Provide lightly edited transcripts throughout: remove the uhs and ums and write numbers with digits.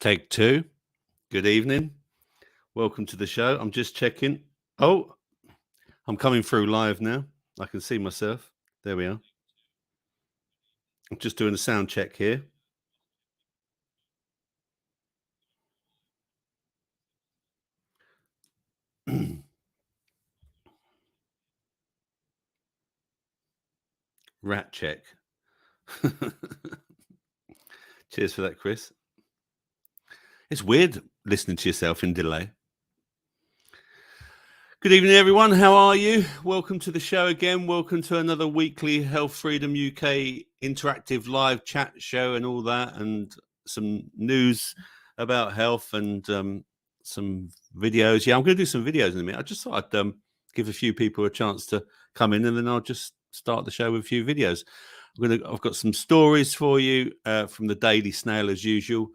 Take two. Good evening. Welcome to the show. I'm just checking. Oh, I'm coming through live now. I can see myself. There we are. I'm just doing a sound check here. Rat check. Cheers for that, Chris. It's weird listening to yourself in delay. Good evening, everyone. How are you? Welcome to the show again. Welcome to another weekly Health Freedom UK interactive live chat show and all that, and some news about health and some videos. Yeah, I'm going to do some videos in a minute. I just thought I'd give a few people a chance to come in, and then I'll just start the show with a few videos. I've got some stories for you from the Daily Snail as usual.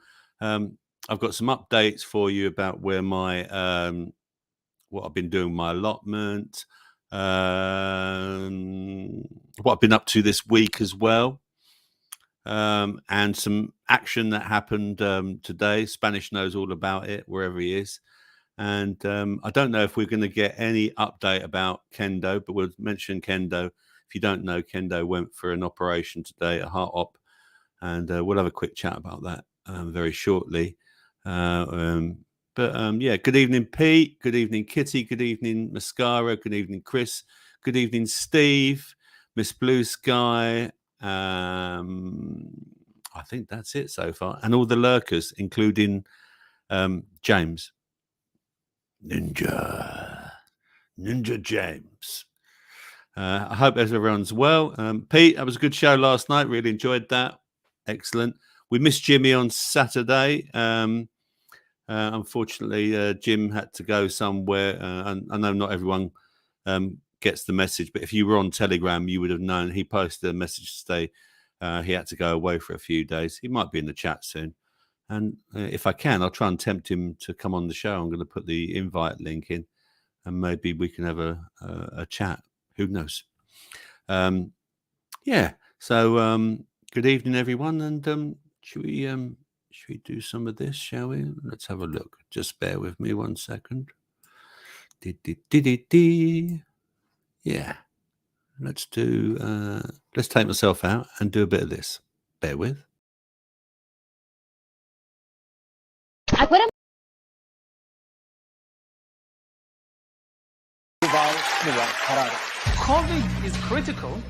I've got some updates for you about where my what I've been doing, my allotment, what I've been up to this week as well, and some action that happened today. Spanish knows all about it, wherever he is. And I don't know if we're going to get any update about Kendo, but we'll mention Kendo. If you don't know, Kendo went for an operation today, a heart op, and we'll have a quick chat about that very shortly. Yeah, good evening, Pete. Good evening, Kitty. Good evening, Mascara. Good evening, Chris. Good evening, Steve. Miss Blue Sky. I think that's it so far. And all the lurkers, including James. Ninja James. I hope everyone's well. Pete, that was a good show last night. Really enjoyed that. Excellent. We missed Jimmy on Saturday. Unfortunately, Jim had to go somewhere. And I know not everyone gets the message, but if you were on Telegram, you would have known. He posted a message to say he had to go away for a few days. He might be in the chat soon. And if I can, I'll try and tempt him to come on the show. I'm going to put the invite link in, and maybe we can have a chat. Who knows? Yeah. So good evening, everyone. And should we do some of this, shall we? Let's have a look. Just bear with me 1 second. Yeah. Let's take myself out and do a bit of this. Bear with. COVID is critical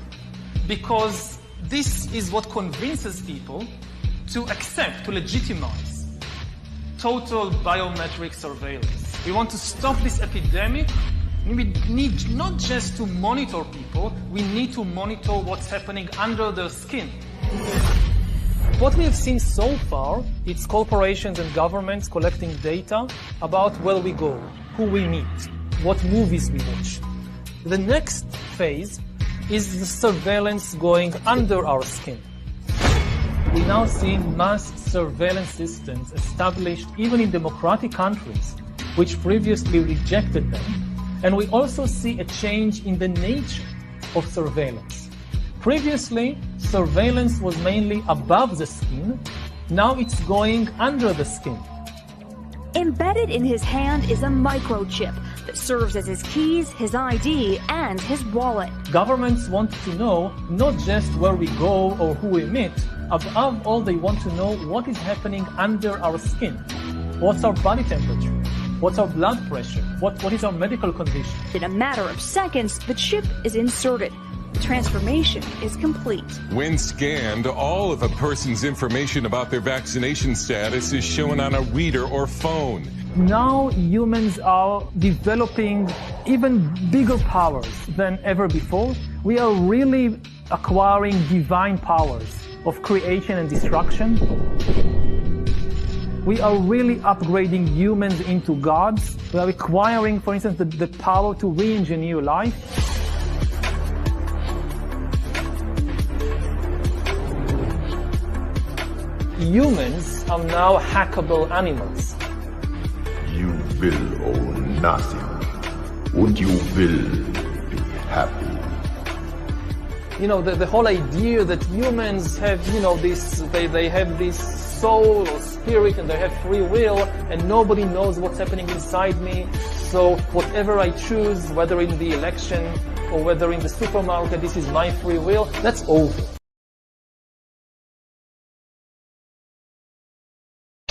because this is what convinces people to accept, to legitimize total biometric surveillance. We want to stop this epidemic. We need not just to monitor people, we need to monitor what's happening under their skin. What we have seen so far is corporations and governments collecting data about where we go, who we meet, what movies we watch. The next phase is the surveillance going under our skin. We now see mass surveillance systems established even in democratic countries, which previously rejected them. And we also see a change in the nature of surveillance. Previously, surveillance was mainly above the skin. Now it's going under the skin. Embedded in his hand is a microchip that serves as his keys, his ID, and his wallet. Governments want to know not just where we go or who we meet. Above all, they want to know what is happening under our skin. What's our body temperature? What's our blood pressure? What is our medical condition? In a matter of seconds, the chip is inserted. The transformation is complete. When scanned, all of a person's information about their vaccination status is shown on a reader or phone. Now humans are developing even bigger powers than ever before. We are really acquiring divine powers of creation and destruction. We are really upgrading humans into gods. We are acquiring, for instance, the power to re-engineer life. Humans are now hackable animals. You will own nothing, and you will be happy. You know, the whole idea that humans have, you know, this, they have this soul or spirit and they have free will and nobody knows what's happening inside me. So whatever I choose, whether in the election or whether in the supermarket, this is my free will, that's over.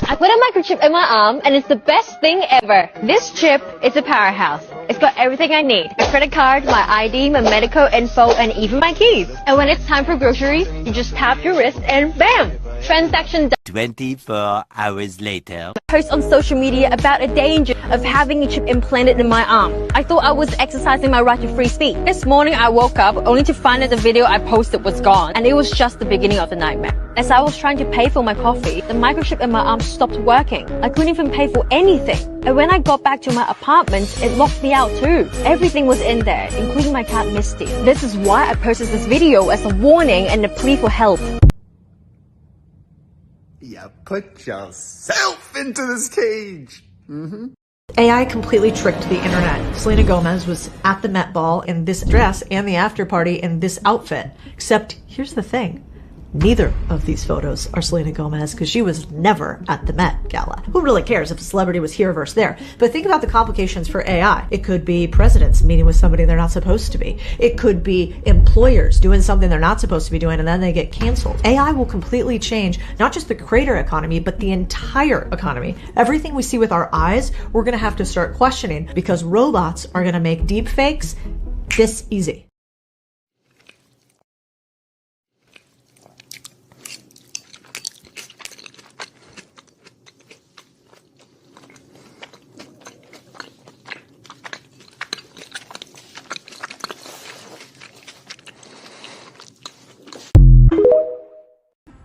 I put a microchip in my arm and it's the best thing ever. This chip is a powerhouse. It's got everything I need. My credit card, my ID, my medical info, and even my keys. And when it's time for groceries, you just tap your wrist and bam! Transaction done. 24 hours later. Post on social media about the danger of having a chip implanted in my arm. I thought I was exercising my right to free speech. This morning I woke up only to find that the video I posted was gone, and it was just the beginning of the nightmare. As I was trying to pay for my coffee, the microchip in my arm stopped working. I couldn't even pay for anything. And when I got back to my apartment, it locked me out too. Everything was in there, including my cat Misty. This is why I posted this video as a warning and a plea for help. You put yourself into this cage. AI completely tricked the internet. Selena Gomez was at the Met Ball in this dress and the after party in this outfit. Except, here's the thing. Neither of these photos are Selena Gomez because she was never at the Met Gala. Who really cares if a celebrity was here versus there? But think about the complications for AI. It could be presidents meeting with somebody they're not supposed to be. It could be employers doing something they're not supposed to be doing and then they get canceled. AI will completely change not just the creator economy, but the entire economy. Everything we see with our eyes, we're going to have to start questioning because robots are going to make deep fakes this easy.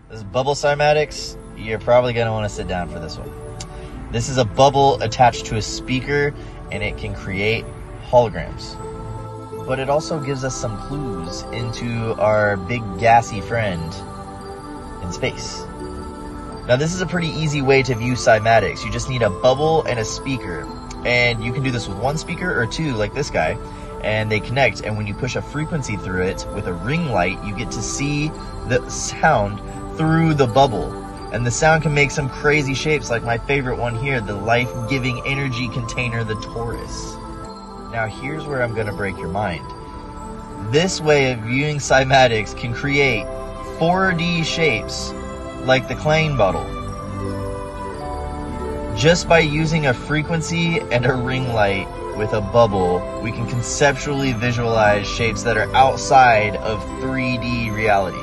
This bubble cymatics, you're probably going to want to sit down for this one. This is a bubble attached to a speaker and it can create holograms. But it also gives us some clues into our big gassy friend in space. Now this is a pretty easy way to view cymatics. You just need a bubble and a speaker. And you can do this with one speaker or two like this guy. And they connect, and when you push a frequency through it with a ring light, you get to see the sound through the bubble. And the sound can make some crazy shapes, like my favorite one here, the life-giving energy container, the Taurus. Now here's where I'm gonna break your mind. This way of viewing cymatics can create 4D shapes like the Klein bottle. Just by using a frequency and a ring light with a bubble, we can conceptually visualize shapes that are outside of 3D reality.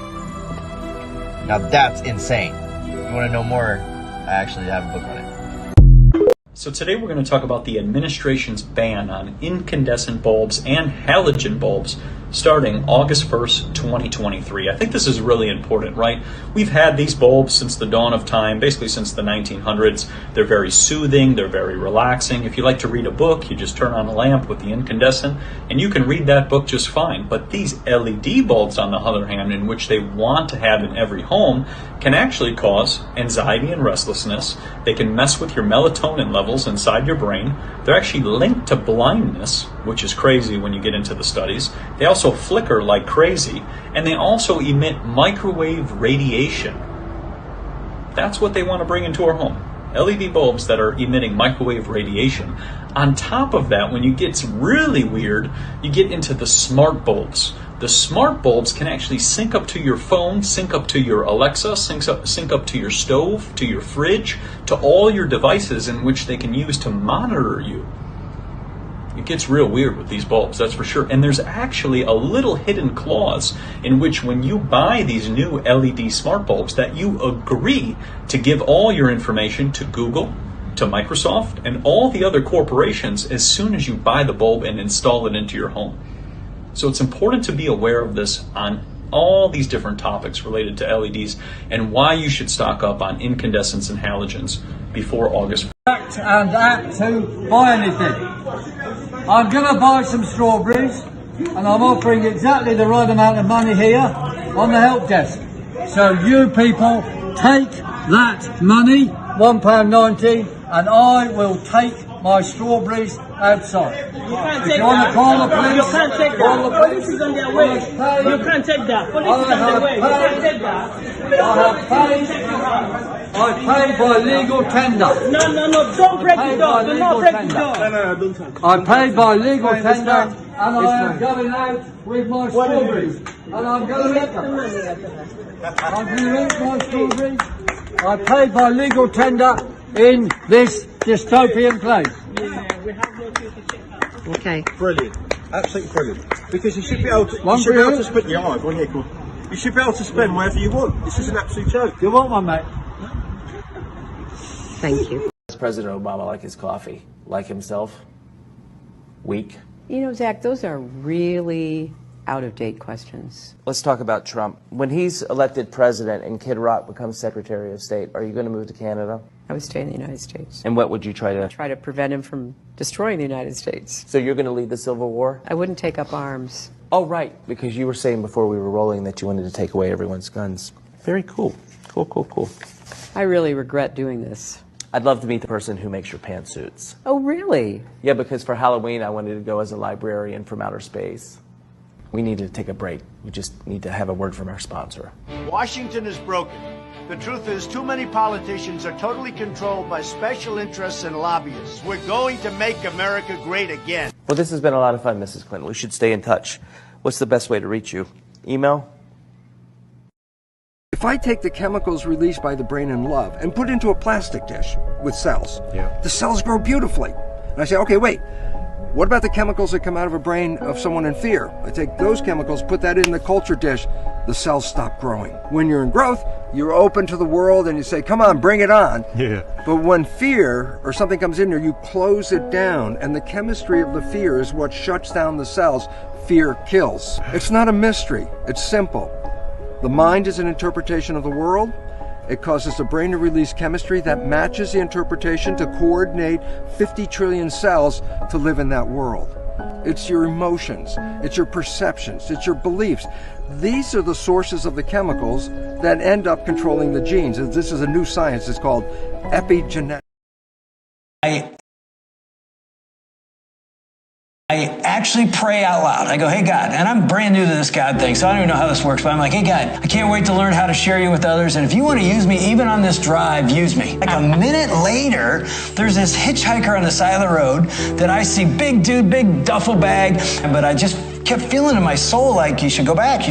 Now that's insane. If you want to know more, I actually have a book on it. So today we're going to talk about the administration's ban on incandescent bulbs and halogen bulbs starting August 1st, 2023. I think this is really important, right? We've had these bulbs since the dawn of time, basically since the 1900s. They're very soothing, they're very relaxing. If you like to read a book, you just turn on a lamp with the incandescent and you can read that book just fine. But these LED bulbs, on the other hand, in which they want to have in every home, can actually cause anxiety and restlessness. They can mess with your melatonin levels inside your brain. They're actually linked to blindness, which is crazy when you get into the studies. They also flicker like crazy, and they also emit microwave radiation. That's what they want to bring into our home. LED bulbs that are emitting microwave radiation. On top of that, when you get really weird, you get into the smart bulbs. The smart bulbs can actually sync up to your phone, sync up to your Alexa, sync up to your stove, to your fridge, to all your devices in which they can use to monitor you. It gets real weird with these bulbs, that's for sure. And there's actually a little hidden clause in which when you buy these new LED smart bulbs that you agree to give all your information to Google, to Microsoft, and all the other corporations as soon as you buy the bulb and install it into your home. So it's important to be aware of this on all these different topics related to LEDs and why you should stock up on incandescents and halogens before August 1st. And act to buy anything. I'm going to buy some strawberries and I'm offering exactly the right amount of money here on the help desk. So you people take that money, £1.90, and I will take my strawberries outside. You can't If take you want to that. call the police, You can't take call that. the police. Police is on their way. You can't take that. Police is on their way. You can't take that. I paid by legal tender. No. Don't break the door. Do not break the door. No, don't touch. I paid by legal tender, and I am going out with my strawberries. And I'm going to eat them. I'm going to eat my strawberries. I paid by legal tender in this dystopian place. Yeah, we have no duty to check out. Okay. Brilliant. Absolutely brilliant. Because you should be able to, spend your eye, go on here, go on. You should be able to spend wherever you want. This is an absolute joke. You want one, mate? Thank you. Does President Obama like his coffee? Like himself? Weak? You know, Zach, those are really out-of-date questions. Let's talk about Trump. When he's elected president and Kid Rock becomes Secretary of State, are you going to move to Canada? I would stay in the United States. And what would you try to... Try to prevent him from destroying the United States. So you're going to lead the Civil War? I wouldn't take up arms. Oh, right, because you were saying before we were rolling that you wanted to take away everyone's guns. Very cool. Cool. I really regret doing this. I'd love to meet the person who makes your pantsuits. Oh, really? Yeah, because for Halloween I wanted to go as a librarian from outer space. We need to take a break. We just need to have a word from our sponsor. Washington is broken. The truth is, too many politicians are totally controlled by special interests and lobbyists. We're going to make America great again. Well, this has been a lot of fun, Mrs. Clinton. We should stay in touch. What's the best way to reach you? Email? If I take the chemicals released by the brain in love and put into a plastic dish with cells, the cells grow beautifully. And I say, okay, wait, what about the chemicals that come out of a brain of someone in fear? I take those chemicals, put that in the culture dish, the cells stop growing. When you're in growth, you're open to the world and you say, come on, bring it on. Yeah. But when fear or something comes in there, you close it down, and the chemistry of the fear is what shuts down the cells. Fear kills. It's not a mystery, it's simple. The mind is an interpretation of the world. It causes the brain to release chemistry that matches the interpretation to coordinate 50 trillion cells to live in that world. It's your emotions, it's your perceptions, it's your beliefs. These are the sources of the chemicals that end up controlling the genes. This is a new science, it's called epigenetics. I actually pray out loud. I go, hey, God, and I'm brand new to this God thing, so I don't even know how this works, but I'm like, hey, God, I can't wait to learn how to share you with others, and if you want to use me, even on this drive, use me. Like a minute later, there's this hitchhiker on the side of the road that I see, big dude, big duffel bag, but I just kept feeling in my soul like you should go back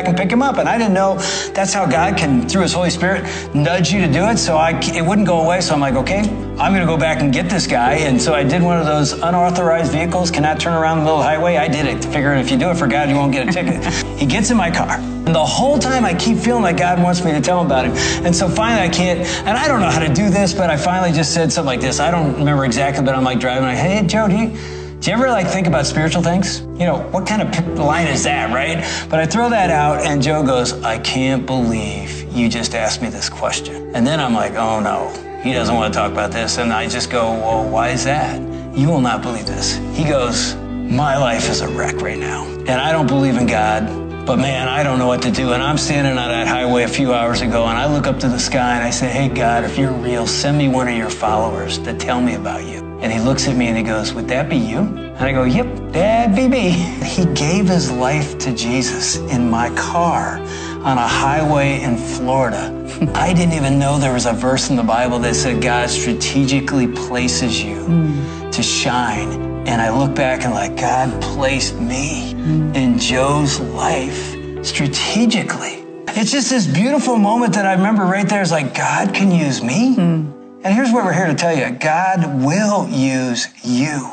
and pick him up. And I didn't know that's how God can, through his Holy Spirit, nudge you to do it. So it wouldn't go away. So I'm like, okay, I'm going to go back and get this guy. And so I did one of those unauthorized vehicles, cannot turn around the middle of the highway. I did it, figuring if you do it for God, you won't get a ticket. He gets in my car. And the whole time I keep feeling like God wants me to tell him about him. And so finally I can't, and I don't know how to do this, but I finally just said something like this. I don't remember exactly, but I'm like driving, like, hey, Joe, do you ever like think about spiritual things? You know, what kind of line is that, right? But I throw that out and Joe goes, I can't believe you just asked me this question. And then I'm like, oh no, he doesn't want to talk about this. And I just go, well, why is that? You will not believe this. He goes, my life is a wreck right now. And I don't believe in God, but man, I don't know what to do. And I'm standing on that highway a few hours ago and I look up to the sky and I say, hey God, if you're real, send me one of your followers to tell me about you. And he looks at me and he goes, would that be you? And I go, yep, that'd be me. He gave his life to Jesus in my car on a highway in Florida. I didn't even know there was a verse in the Bible that said God strategically places you to shine. And I look back and like, God placed me in Joe's life strategically. It's just this beautiful moment that I remember right there. It's like, God can use me. And here's what we're here to tell you. God will use you.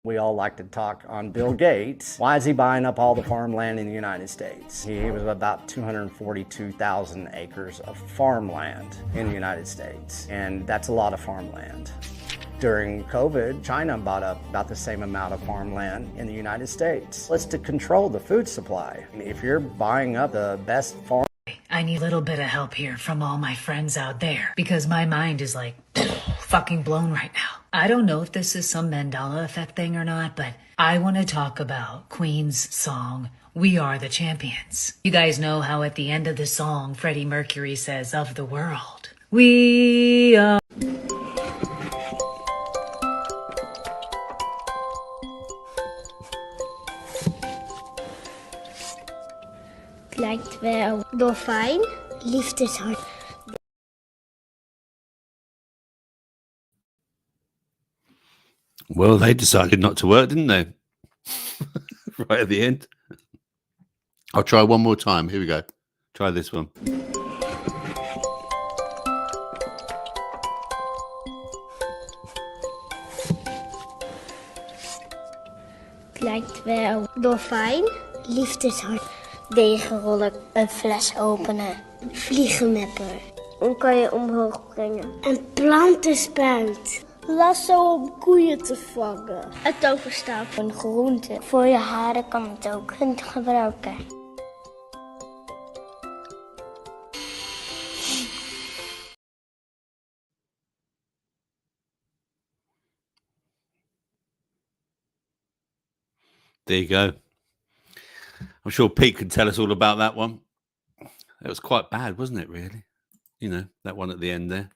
We all like to talk on Bill Gates. Why is he buying up all the farmland in the United States? He was about 242,000 acres of farmland in the United States, and that's a lot of farmland. During COVID, China bought up about the same amount of farmland in the United States. It's to control the food supply. If you're buying up the best farm, I need a little bit of help here from all my friends out there because my mind is like fucking blown right now. I don't know if this is some Mandela effect thing or not, but I want to talk about Queen's song, We Are the Champions. You guys know how at the end of the song, Freddie Mercury says, of the world, we are... Het lijkt wel dolfijn, liefdeshart. Well, they decided not to work, didn't they? Right at the end. I'll try one more time. Here we go. Try this one. Het lijkt wel dolfijn, liefdeshart. Degenrollen, een fles openen, vliegenmepper. Dan kan je omhoog brengen. Een plantenspuit. Lasso om koeien te vangen. Een toverstaaf van groente. Voor je haren kan het ook gebruiken. There you go. I'm sure Pete can tell us all about that one. It was quite bad, wasn't it, really? You know, that one at the end there.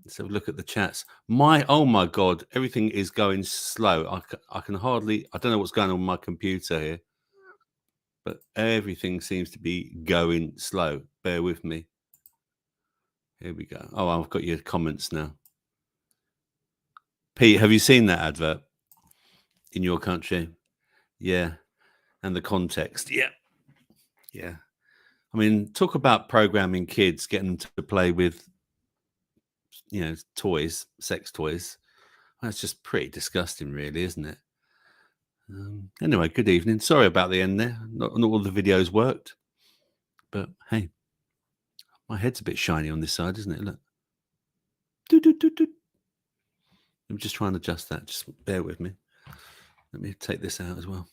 Let's have a look at the chats. Oh my God, everything is going slow. I can hardly, I don't know what's going on with my computer here, but everything seems to be going slow. Bear with me. Here we go. Oh, I've got your comments now. Pete, have you seen that advert in your country? Yeah. And the context. Yeah. Yeah. I mean, talk about programming kids, getting them to play with, you know, toys, sex toys. That's just pretty disgusting, really, isn't it? Anyway, good evening. Sorry about the end there. Not all the videos worked. But hey, my head's a bit shiny on this side, isn't it? Look. I'm just trying to adjust that. Just bear with me. Let me take this out as well.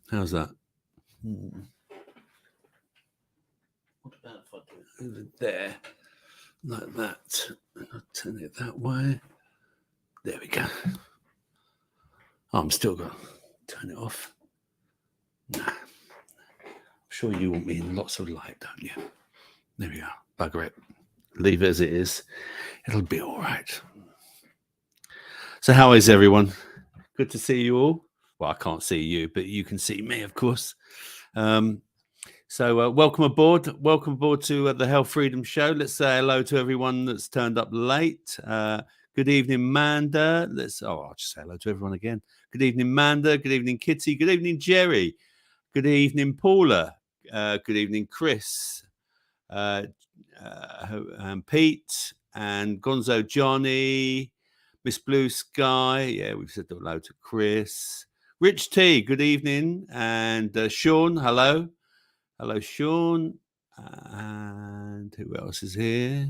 How's that? What about if I do it there, like that? And I'll turn it that way. There we go. Oh, I'm still going to turn it off. Nah. I'm sure you want me in lots of light, don't you? There we are. Bugger it. Leave it as it is. It'll be all right. So how is everyone? Good to see you all. Well, I can't see you, but you can see me, of course. So welcome aboard. Welcome aboard to the Health Freedom Show. Let's say hello to everyone that's turned up late. Good evening, Manda. I'll just say hello to everyone again. Good evening, Manda. Good evening, Kitty. Good evening, Jerry. Good evening, Paula. Good evening, Chris. Pete and Gonzo Johnny. Miss Blue Sky. Yeah, we've said hello to Chris. Rich T, good evening. And Sean, hello. Hello, Sean. And who else is here?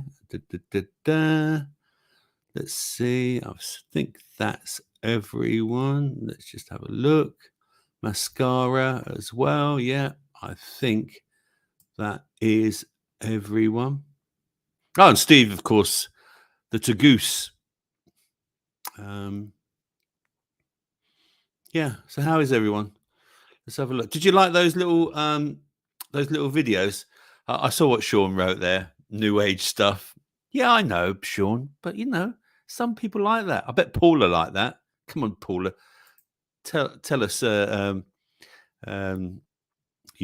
Let's see. I think that's everyone. Let's just have a look. Mascara as well. Yeah, I think that is everyone. Oh, and Steve, of course, the Tagoose. Yeah. So how is everyone? Let's have a look. Did you like those little videos? I saw what Sean wrote there. New age stuff. Yeah, I know, Sean, but you know, some people like that. I bet Paula like that. Come on, Paula. Tell us you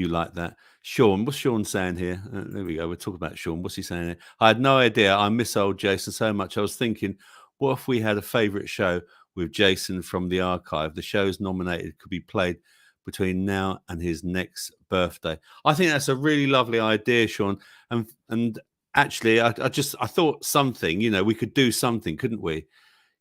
like that. Sean, what's Sean saying here? There we go. We're talking about Sean. What's he saying here? I had no idea. I miss old Jason so much. I was thinking, what if we had a favourite show with Jason from the archive? The shows nominated could be played between now and his next birthday. I think that's a really lovely idea, Sean. And actually, I thought something, you know, we could do something, couldn't we?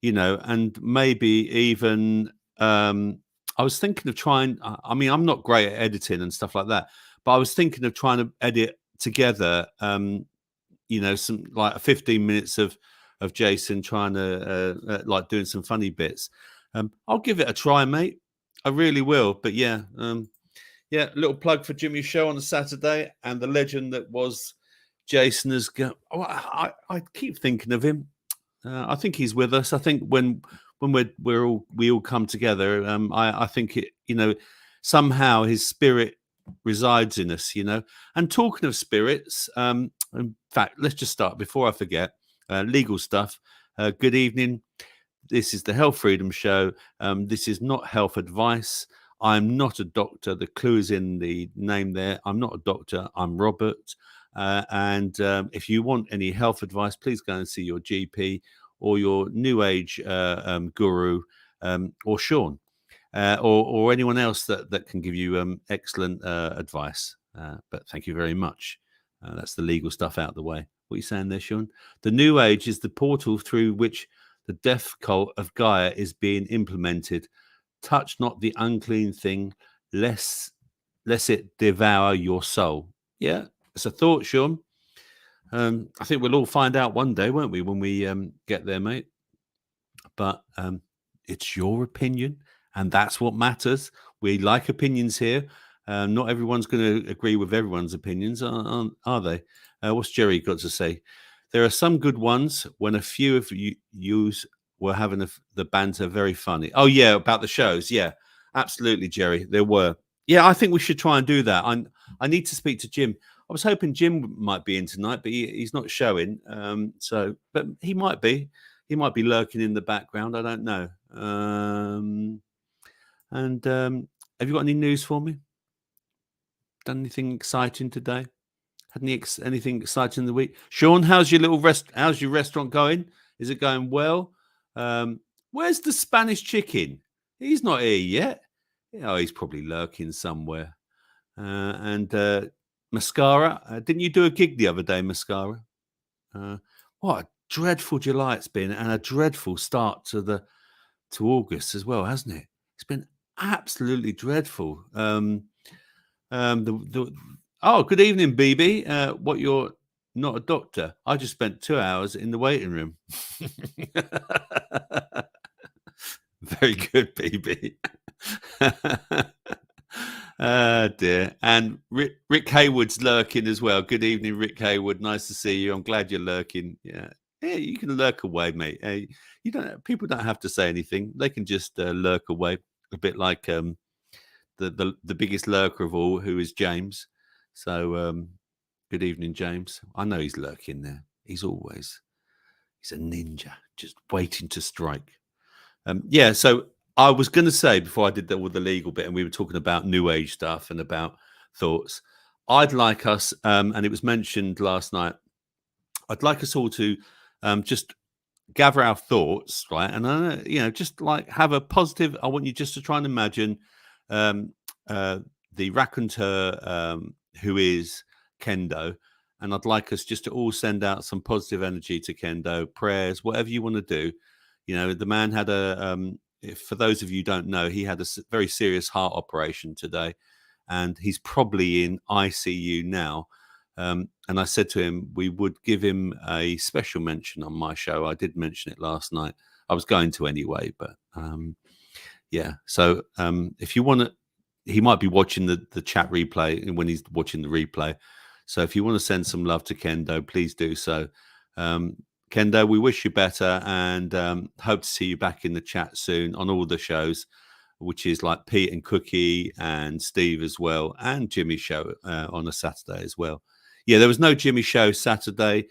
You know, and maybe even I was thinking of trying. I mean, I'm not great at editing and stuff like that, but I was thinking of trying to edit together, you know, some like 15 minutes of Jason trying to like doing some funny bits. I'll give it a try, mate. I really will. But yeah, yeah, little plug for Jimmy's show on a Saturday, and the legend that was Jason has got. Oh, I keep thinking of him. I think he's with us. I think when we all come together, I think it, you know, somehow his spirit resides in us, you know. And talking of spirits, in fact, let's just start before I forget. Legal stuff. Good evening. This is the Health Freedom Show. This is not health advice. I'm not a doctor. The clue is in the name there. I'm not a doctor. I'm Robert. And if you want any health advice, please go and see your GP or your new age guru or Sean or anyone else that can give you excellent advice. But thank you very much. That's the legal stuff out of the way. What are you saying there, Sean? The new age is the portal through which the death cult of Gaia is being implemented. Touch not the unclean thing, lest it devour your soul. Yeah, it's a thought, Sean. I think we'll all find out one day, won't we, when we get there, mate? But it's your opinion, and that's what matters. We like opinions here. Not everyone's going to agree with everyone's opinions, are they? What's Jerry got to say? There are some good ones when a few of yous were having the banter very funny. Oh, yeah, about the shows. Yeah, absolutely, Jerry. There were. Yeah, I think we should try and do that. I need to speak to Jim. I was hoping Jim might be in tonight, but he's not showing. But he might be. He might be lurking in the background. I don't know. Have you got any news for me? Done anything exciting today? Had anything exciting in the week? Sean, how's your restaurant going? Is it going well? Where's the Spanish chicken? He's not here yet. Oh, he's probably lurking somewhere. Mascara, didn't you do a gig the other day, Mascara? What a dreadful July it's been, and a dreadful start to August as well, hasn't it? It's been absolutely dreadful. Oh, good evening, BB. What, you're not a doctor? I just spent 2 hours in the waiting room. Very good, BB. Dear. And Rick Hayward's lurking as well. Good evening, Rick Hayward. Nice to see you. I'm glad you're lurking. Yeah, you can lurk away, mate. People don't have to say anything. They can just lurk away. A bit like the biggest lurker of all, who is James. So good evening, James. I know he's lurking there. He's a ninja, just waiting to strike. Yeah, so I was going to say, before I did that with the legal bit, and we were talking about new age stuff and about thoughts, I'd like us, and it was mentioned last night, I'd like us all to just gather our thoughts, right? And, just like have a positive, I want you just to try and imagine the raconteur who is Kendo. And I'd like us just to all send out some positive energy to Kendo, prayers, whatever you want to do. You know, the man had for those of you who don't know, he had a very serious heart operation today, and he's probably in ICU now. And I said to him, we would give him a special mention on my show. I did mention it last night. I was going to anyway, but yeah. So if you want to, he might be watching the chat replay when he's watching the replay. So if you want to send some love to Kendo, please do so. Kendo, we wish you better, and hope to see you back in the chat soon on all the shows, which is like Pete and Cookie and Steve as well, and Jimmy's show on a Saturday as well. Yeah, there was no Jimmy show Saturday.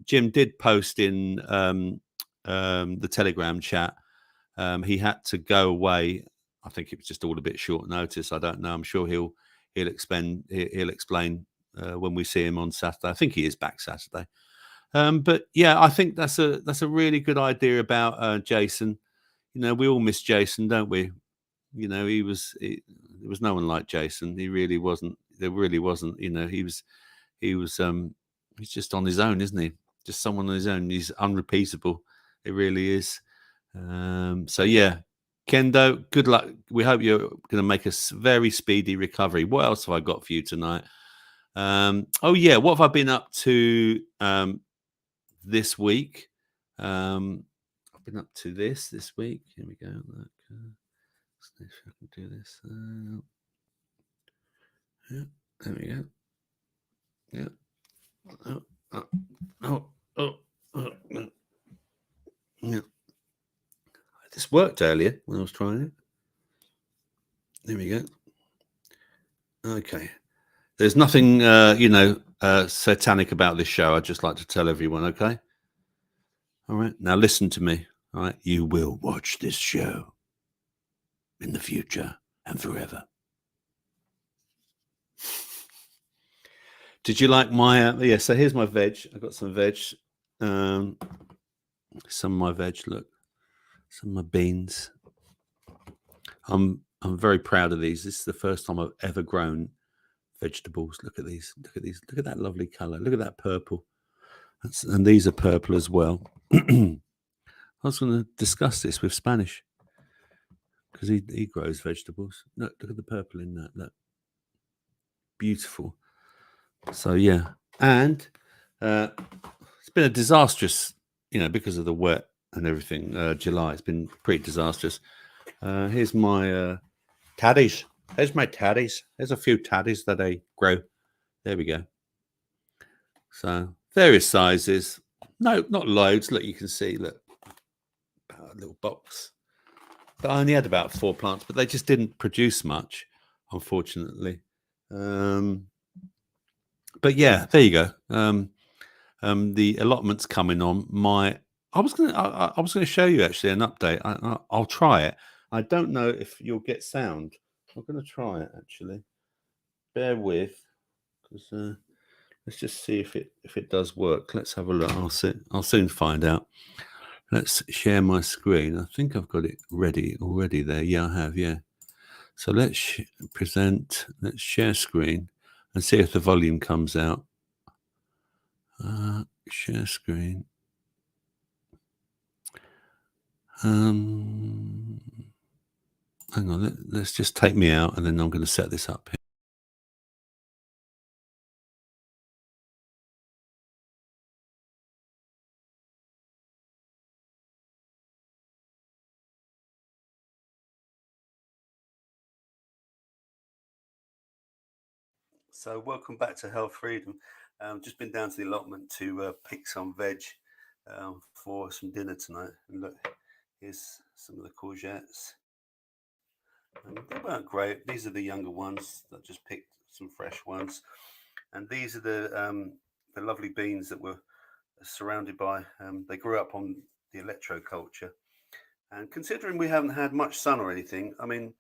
Jim did post in the Telegram chat. He had to go away. I think it was just all a bit short notice. I don't know. I'm sure he'll explain when we see him on Saturday. I think he is back Saturday. But yeah, I think that's a really good idea about Jason. You know, we all miss Jason, don't we? You know, there was no one like Jason. He really wasn't. There really wasn't. You know, he's just on his own, isn't he? Just someone on his own. He's unrepeatable. It really is. So yeah, Kendo, good luck. We hope you're going to make a very speedy recovery. What else have I got for you tonight? Oh yeah, what have I been up to this week? I've been up to this week. Here we go. Look, let's see if I can do this. Yeah, there we go. Yeah. Yeah. This worked earlier when I was trying it. There we go. Okay. There's nothing, satanic about this show. I'd just like to tell everyone, okay? All right. Now listen to me. All right. You will watch this show in the future and forever. Did you like my, yeah, so here's my veg. I've got some veg. Some of my veg, look. Some of my beans. I'm very proud of these. This is the first time I've ever grown vegetables. Look at these. Look at these. Look at that lovely color. Look at that purple. And these are purple as well. I was going to discuss this with Spanish because he grows vegetables. Look at the purple in that. Look. Beautiful. So yeah, and it's been a disastrous, because of the wet and everything. July, it's been pretty disastrous. Here's my taddies. There's my taddies. There's a few taddies that I grow. There we go. So various sizes. No, not loads. Look, you can see. Look, a little box. But I only had about 4 plants, but they just didn't produce much, unfortunately. But yeah, there you go. The allotment's coming on. I was gonna show you actually an update. I'll try it. I don't know if you'll get sound. I'm gonna try it actually. Bear with, because let's just see if it does work. Let's have a look. I'll soon find out. Let's share my screen. I think I've got it ready already there. Yeah, I have. Yeah. So let's present. Let's share screen and see if the volume comes out. Share screen. Hang on. Let's just take me out, and then I'm going to set this up here. So welcome back to Health Freedom. Just been down to the allotment to pick some veg for some dinner tonight. And look, here's some of the courgettes. And they weren't great. These are the younger ones. I just picked some fresh ones. And these are the lovely beans that were surrounded by. They grew up on the electroculture. And considering we haven't had much sun or anything, I mean,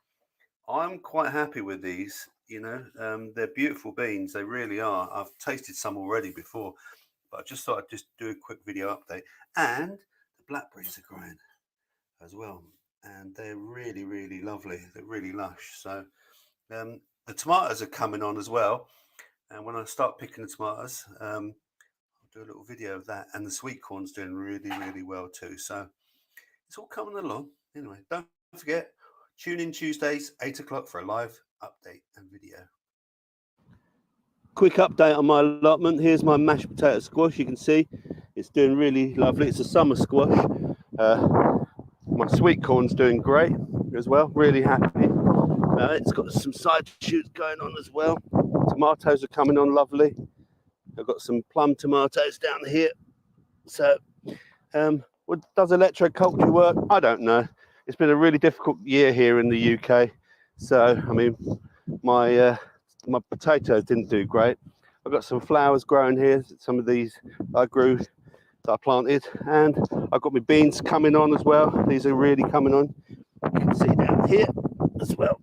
I'm quite happy with these. They're beautiful beans. They really are. I've tasted some already before, but I just thought I'd just do a quick video update. And the blackberries are growing as well, and they're really, really lovely. They're really lush. So the tomatoes are coming on as well, and when I start picking the tomatoes, I'll do a little video of that. And the sweet corn's doing really, really well too. So it's all coming along. Anyway, don't forget, tune in Tuesdays, 8 o'clock for a live update and video. Quick update on my allotment. Here's my mashed potato squash. You can see it's doing really lovely. It's a summer squash. My sweet corn's doing great as well. Really happy. It's got some side shoots going on as well. Tomatoes are coming on lovely. I've got some plum tomatoes down here. So does electroculture work? I don't know. It's been a really difficult year here in the UK. So, I mean, my potatoes didn't do great. I've got some flowers growing here. Some of these I grew, that I planted. And I've got my beans coming on as well. These are really coming on. You can see down here as well.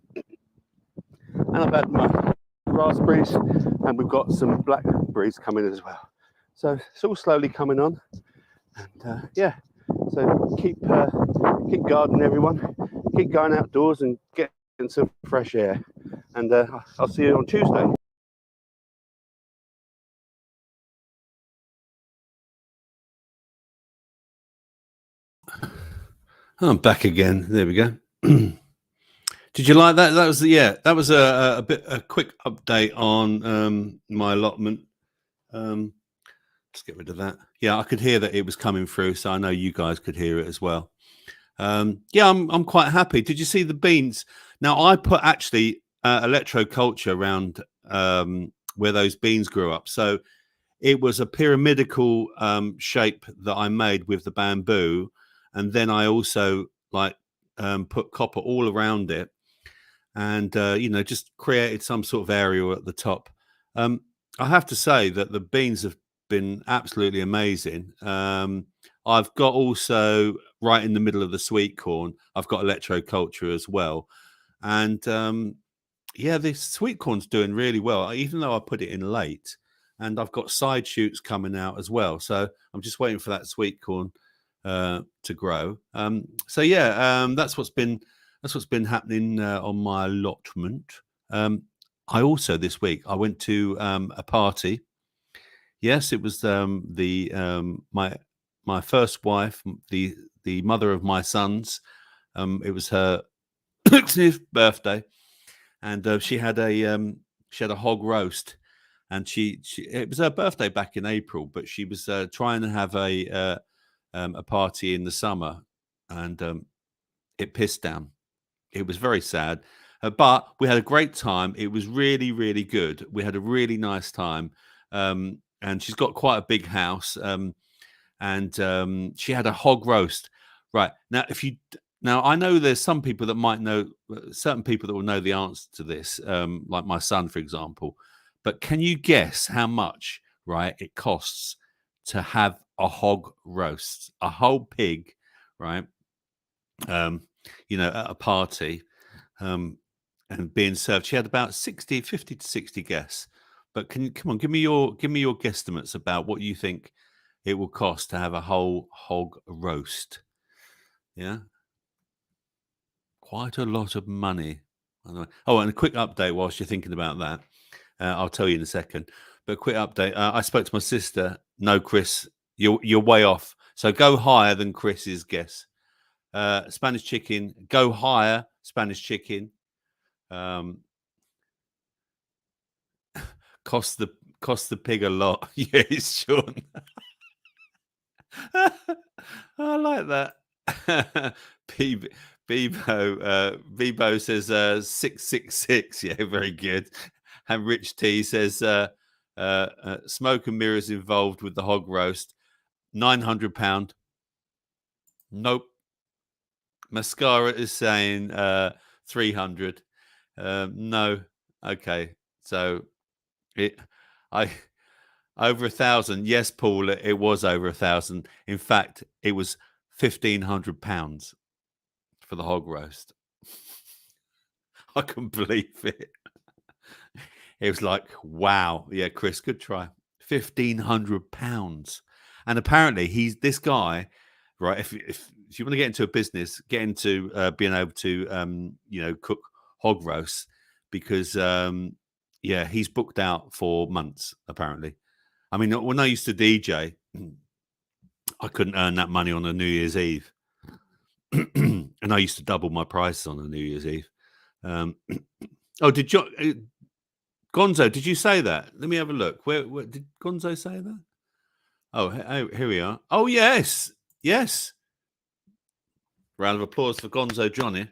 And I've had my raspberries, and we've got some blackberries coming as well. So it's all slowly coming on. And yeah, so keep gardening, everyone. Keep going outdoors and get and some fresh air. And I'll see you on Tuesday. I'm back again. There we go. Did you like that? That was a quick update on my allotment. Let's get rid of that. Yeah, I could hear that it was coming through, so I know you guys could hear it as well. Yeah, I'm quite happy. Did you see the beans? Now I put actually electroculture around where those beans grew up, so it was a pyramidal shape that I made with the bamboo, and then I also put copper all around it, and just created some sort of area at the top. I have to say that the beans have been absolutely amazing. I've got also right in the middle of the sweet corn, I've got electroculture as well, and yeah, this sweet corn's doing really well, even though I put it in late, and I've got side shoots coming out as well, so I'm just waiting for that sweet corn to grow. So yeah, that's what's been happening on my allotment. I also this week I went to a party. Yes, it was my first wife, the mother of my sons. It was her birthday, and she had a hog roast, and it was her birthday back in April, but she was trying to have a party in the summer, and it pissed down. It was very sad, but we had a great time. It was really, really good. We had a really nice time. And she's got quite a big house, and she had a hog roast. Right now, I know there's some people that might know, certain people that will know the answer to this, like my son, for example. But can you guess how much, right, it costs to have a hog roast, a whole pig, right? At a party, and being served. She had about 50 to 60 guests. But come on, give me your guesstimates about what you think it will cost to have a whole hog roast. Yeah, quite a lot of money. Oh, and a quick update whilst you're thinking about that. I'll tell you in a second. But a quick update. I spoke to my sister. No, Chris, you're way off. So go higher than Chris's guess. Spanish chicken. Go higher. Spanish chicken. Cost the pig a lot. Yes, Sean. I like that. Bebo says 666. Yeah, very good. And Rich T says smoke and mirrors involved with the hog roast. £900. Nope. Mascara is saying 300. No. Okay. So over 1,000. Yes, Paul, it was over 1,000. In fact, it was £1,500 for the hog roast. I couldn't believe it. It was like, wow. Yeah, Chris, good try. £1,500. And apparently this guy, right, if you want to get into a business, get into being able to cook hog roasts, because yeah, he's booked out for months, apparently. I mean, when I used to DJ, I couldn't earn that money on a New Year's Eve. And I used to double my prices on a New Year's Eve. Oh, Gonzo, did you say that? Let me have a look. Where did Gonzo say that? Oh, here we are. Oh, yes. Yes. Round of applause for Gonzo Johnny.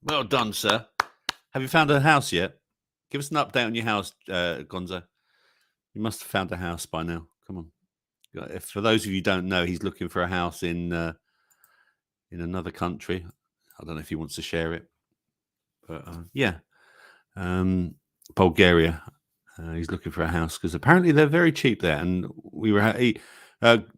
Well done, sir. Have you found a house yet? Give us an update on your house, Gonzo. You must have found a house by now. Come on. For those of you who don't know, he's looking for a house in another country. I don't know if he wants to share it, but yeah, Bulgaria. He's looking for a house because apparently they're very cheap there. And we were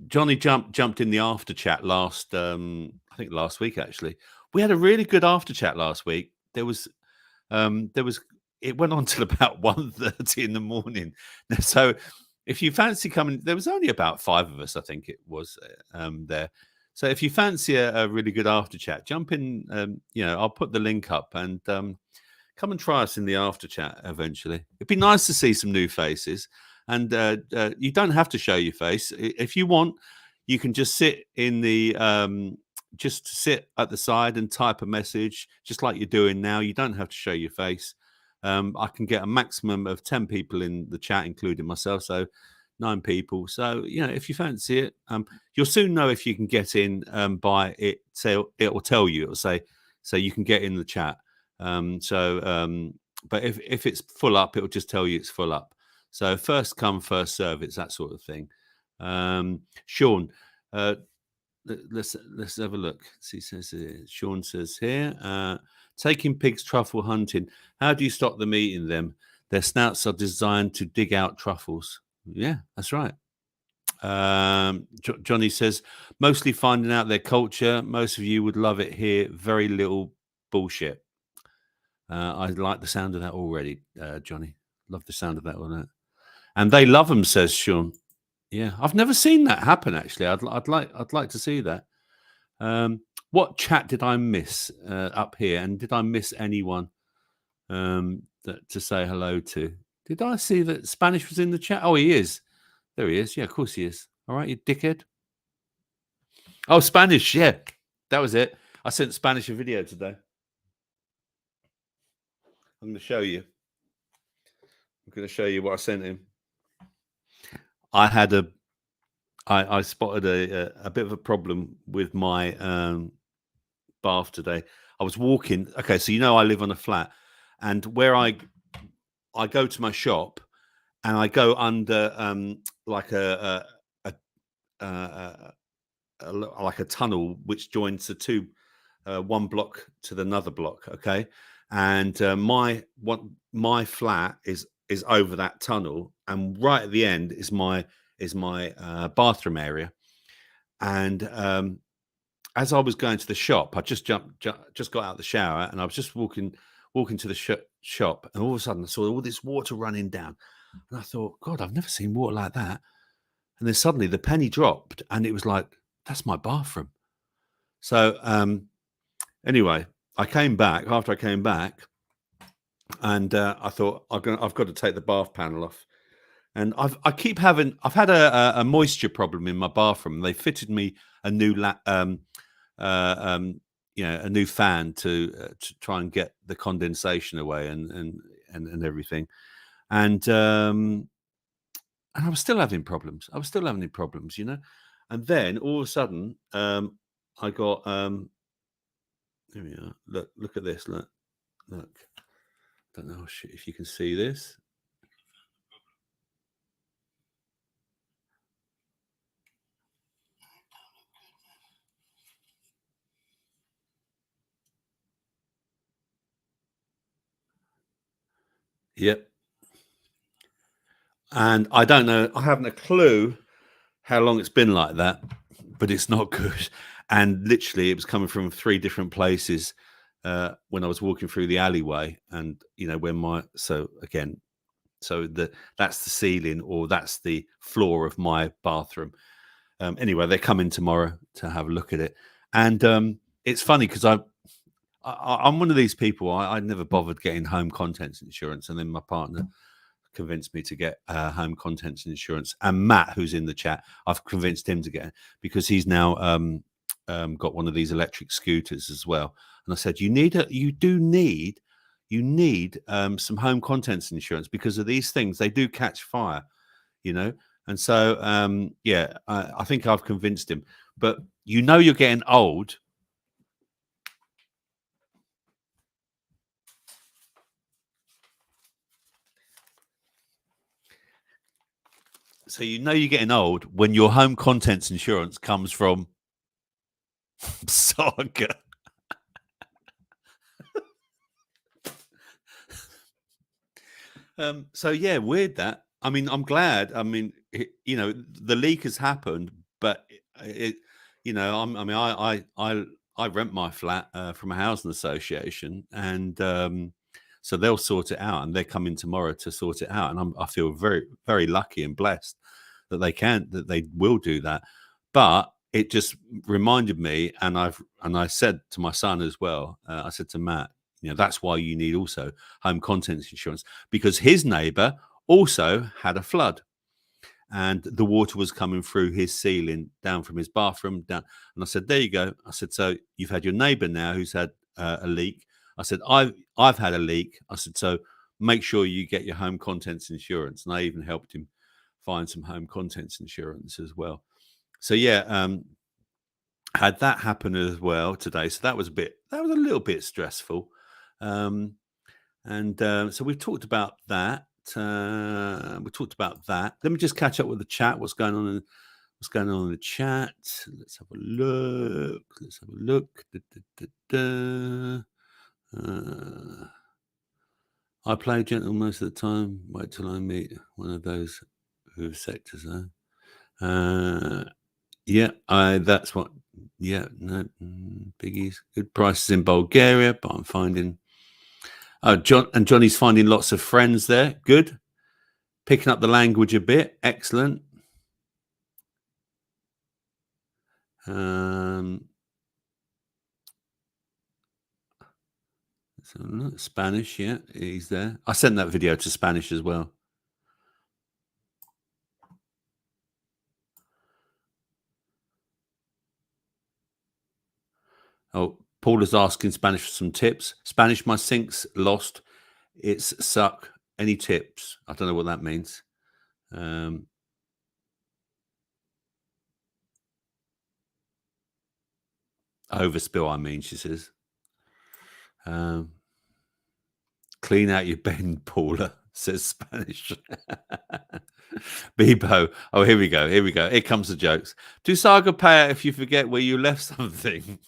Johnny jumped in the after chat last week. Actually, we had a really good after chat last week. There was it went on till about 1:30 in the morning. So if you fancy coming, there was only about 5 of us, I think it was there. So if you fancy a really good after chat, jump in. I'll put the link up and come and try us in the after chat eventually. It'd be nice to see some new faces. And you don't have to show your face. If you want, you can just sit in the just sit at the side and type a message, just like you're doing now. You don't have to show your face. I can get a maximum of 10 people in the chat, including myself. So 9 people. So, if you fancy it, you'll soon know if you can get in by it. It will tell you. It will say, so you can get in the chat. But if it's full up, it will just tell you it's full up. So first come, first serve. It's that sort of thing. Sean, let's have a look. Sean says here, taking pigs truffle hunting. How do you stop them eating them? Their snouts are designed to dig out truffles. Yeah, that's right. Johnny says, mostly finding out their culture. Most of you would love it here. Very little bullshit. I like the sound of that already, Johnny. Love the sound of that one. And they love them, says Sean. Yeah, I've never seen that happen. Actually, I'd like to see that. What chat did I miss up here? And did I miss anyone to say hello to? Did I see that Spanish was in the chat? Oh, he is. There he is. Yeah, of course he is. All right, you dickhead. Oh, Spanish. Yeah, that was it. I sent Spanish a video today. I'm going to show you. I'm going to show you what I sent him. I spotted a bit of a problem with my bath today. I was walking. Okay, so I live on a flat, and where I go to my shop, and I go under like a tunnel which joins the two one block to the another block. Okay, and my flat is over that tunnel, and right at the end is my bathroom area. And as I was going to the shop, I just got out of the shower, and I was just walking to the shop, and all of a sudden I saw all this water running down, and I thought, God, I've never seen water like that. And then suddenly the penny dropped, and it was like, that's my bathroom. So anyway, after I came back, and I thought, I've got to take the bath panel off. And I've had a moisture problem in my bathroom. They fitted me a new a new fan to try and get the condensation away and everything. And I was still having problems. And then all of a sudden, I got here we are. Look at this. Look. Don't know if you can see this. Yep. And I don't know, I haven't a clue how long it's been like that, but it's not good. And literally it was coming from 3 different places when I was walking through the alleyway. And that's the ceiling, or that's the floor of my bathroom. Anyway, they're coming tomorrow to have a look at it. And it's funny because I'm one of these people. I never bothered getting home contents insurance, and then my partner convinced me to get home contents insurance. And Matt, who's in the chat, I've convinced him to get it because he's now got one of these electric scooters as well. And I said, you need some home contents insurance because of these things. They do catch fire, And so I think I've convinced him. But you're getting old. So you're getting old when your home contents insurance comes from Saga. Weird that. I mean, I'm glad. I mean, the leak has happened, but I rent my flat from a housing association, and so they'll sort it out, and they're coming tomorrow to sort it out. And I feel very, very lucky and blessed that they will do that. But it just reminded me, and I said to my son as well, I said to Matt, that's why you need also home contents insurance, because his neighbour also had a flood, and the water was coming through his ceiling down from his bathroom down. And I said, there you go. I said, so you've had your neighbour now who's had a leak. I said, I've had a leak. I said, so make sure you get your home contents insurance. And I even helped him find some home contents insurance as well. So yeah, had that happen as well today. So that was a little bit stressful. So we've talked about that. Let me just catch up with the chat. What's going on in the chat? Let's have a look. I play gentle most of the time. Wait till I meet one of those who sectors. That's what. Yeah, no biggies. Good prices in Bulgaria, but I'm finding. Johnny's finding lots of friends there. Good. Picking up the language a bit. Excellent. Spanish, yeah, he's there. I sent that video to Spanish as well. Oh, Paul is asking Spanish for some tips. Spanish, my sink's lost. It's suck. Any tips? I don't know what that means. Overspill, I mean, she says. Clean out your bin, Paula, says Spanish. Bebo. Oh, here we go. Here comes the jokes. Do Saga pay out if you forget where you left something?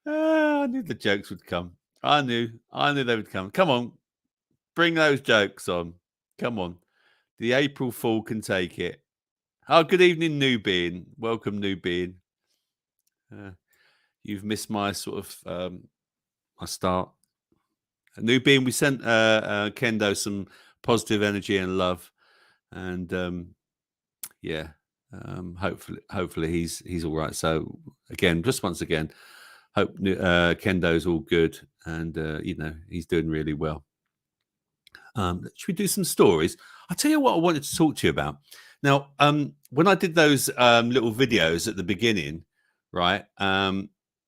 I knew the jokes would come. I knew they would come. Come on. Bring those jokes on. Come on. The April Fool can take it. Oh, good evening, Nubian. Welcome, Nubian. You've missed my sort of my start. Nubian, we sent Kendo some positive energy and love, and hopefully he's all right. So again, just once again, hope Kendo's all good, and he's doing really well. Should we do some stories? I'll tell you what I wanted to talk to you about. Now, when I did those little videos at the beginning, right?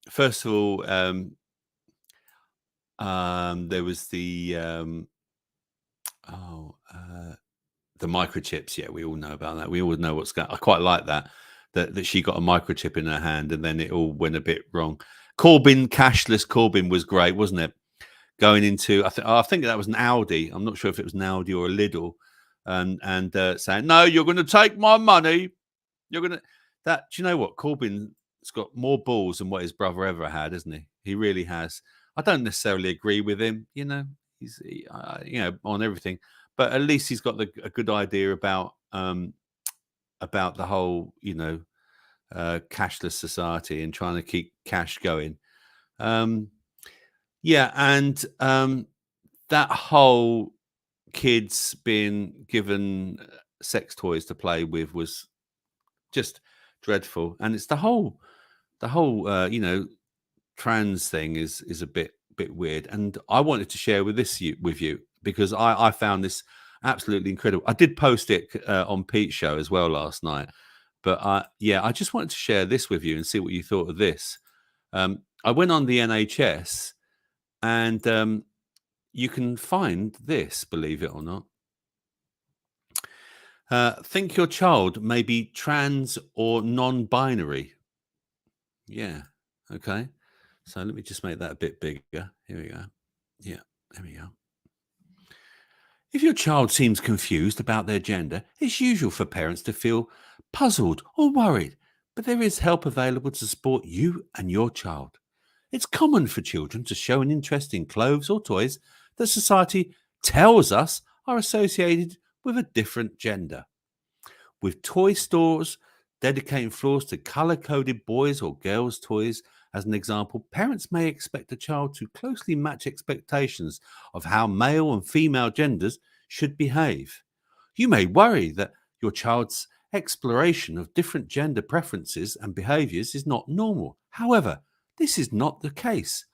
First of all, there was the microchips. Yeah, we all know about that. We all know what's going on. I quite like that she got a microchip in her hand and then it all went a bit wrong. Cashless Corbyn was great, wasn't it? Going into, I think that was an Audi. I'm not sure if it was an Audi or a Lidl, and saying, "No, you're going to take my money. You're going to." Do you know what? Corbyn's got more balls than what his brother ever had, hasn't he? He really has. I don't necessarily agree with him. He's on everything, but at least he's got a good idea about the whole cashless society and trying to keep cash going. That whole kids being given sex toys to play with was just dreadful, and it's the whole trans thing is a bit weird. And I wanted to share with you because I found this absolutely incredible. I did post it on Pete's show as well last night, but I just wanted to share this with you and see what you thought of this. I went on the NHS. And you can find this, believe it or not. Think your child may be trans or non-binary. Yeah, okay. So let me just make that a bit bigger. Here we go. Yeah, there we go. If your child seems confused about their gender, it's usual for parents to feel puzzled or worried, but there is help available to support you and your child. It's common for children to show an interest in clothes or toys that society tells us are associated with a different gender. With toy stores dedicating floors to color-coded boys or girls' toys, as an example, parents may expect a child to closely match expectations of how male and female genders should behave. You may worry that Your child's exploration of different gender preferences and behaviors is not normal. However, this is not the case.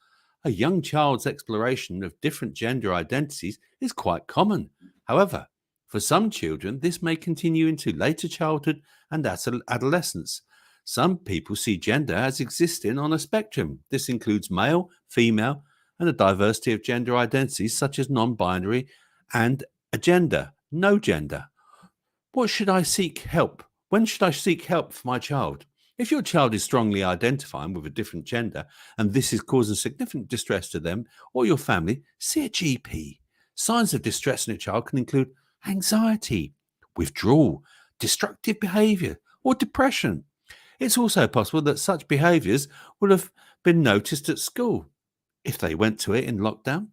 A young child's exploration of different gender identities is quite common. However, for some children, this may continue into later childhood and adolescence. Some people see gender as existing on a spectrum. This includes male, female, and a diversity of gender identities such as non-binary and agender, no gender. What should I seek help? When should I seek help for my child? If your child is strongly identifying with a different gender and this is causing significant distress to them or your family, see a GP. Signs of distress in a child can include anxiety, withdrawal, destructive behavior, or depression. It's also possible that such behaviors would have been noticed at school if they went to it in lockdown.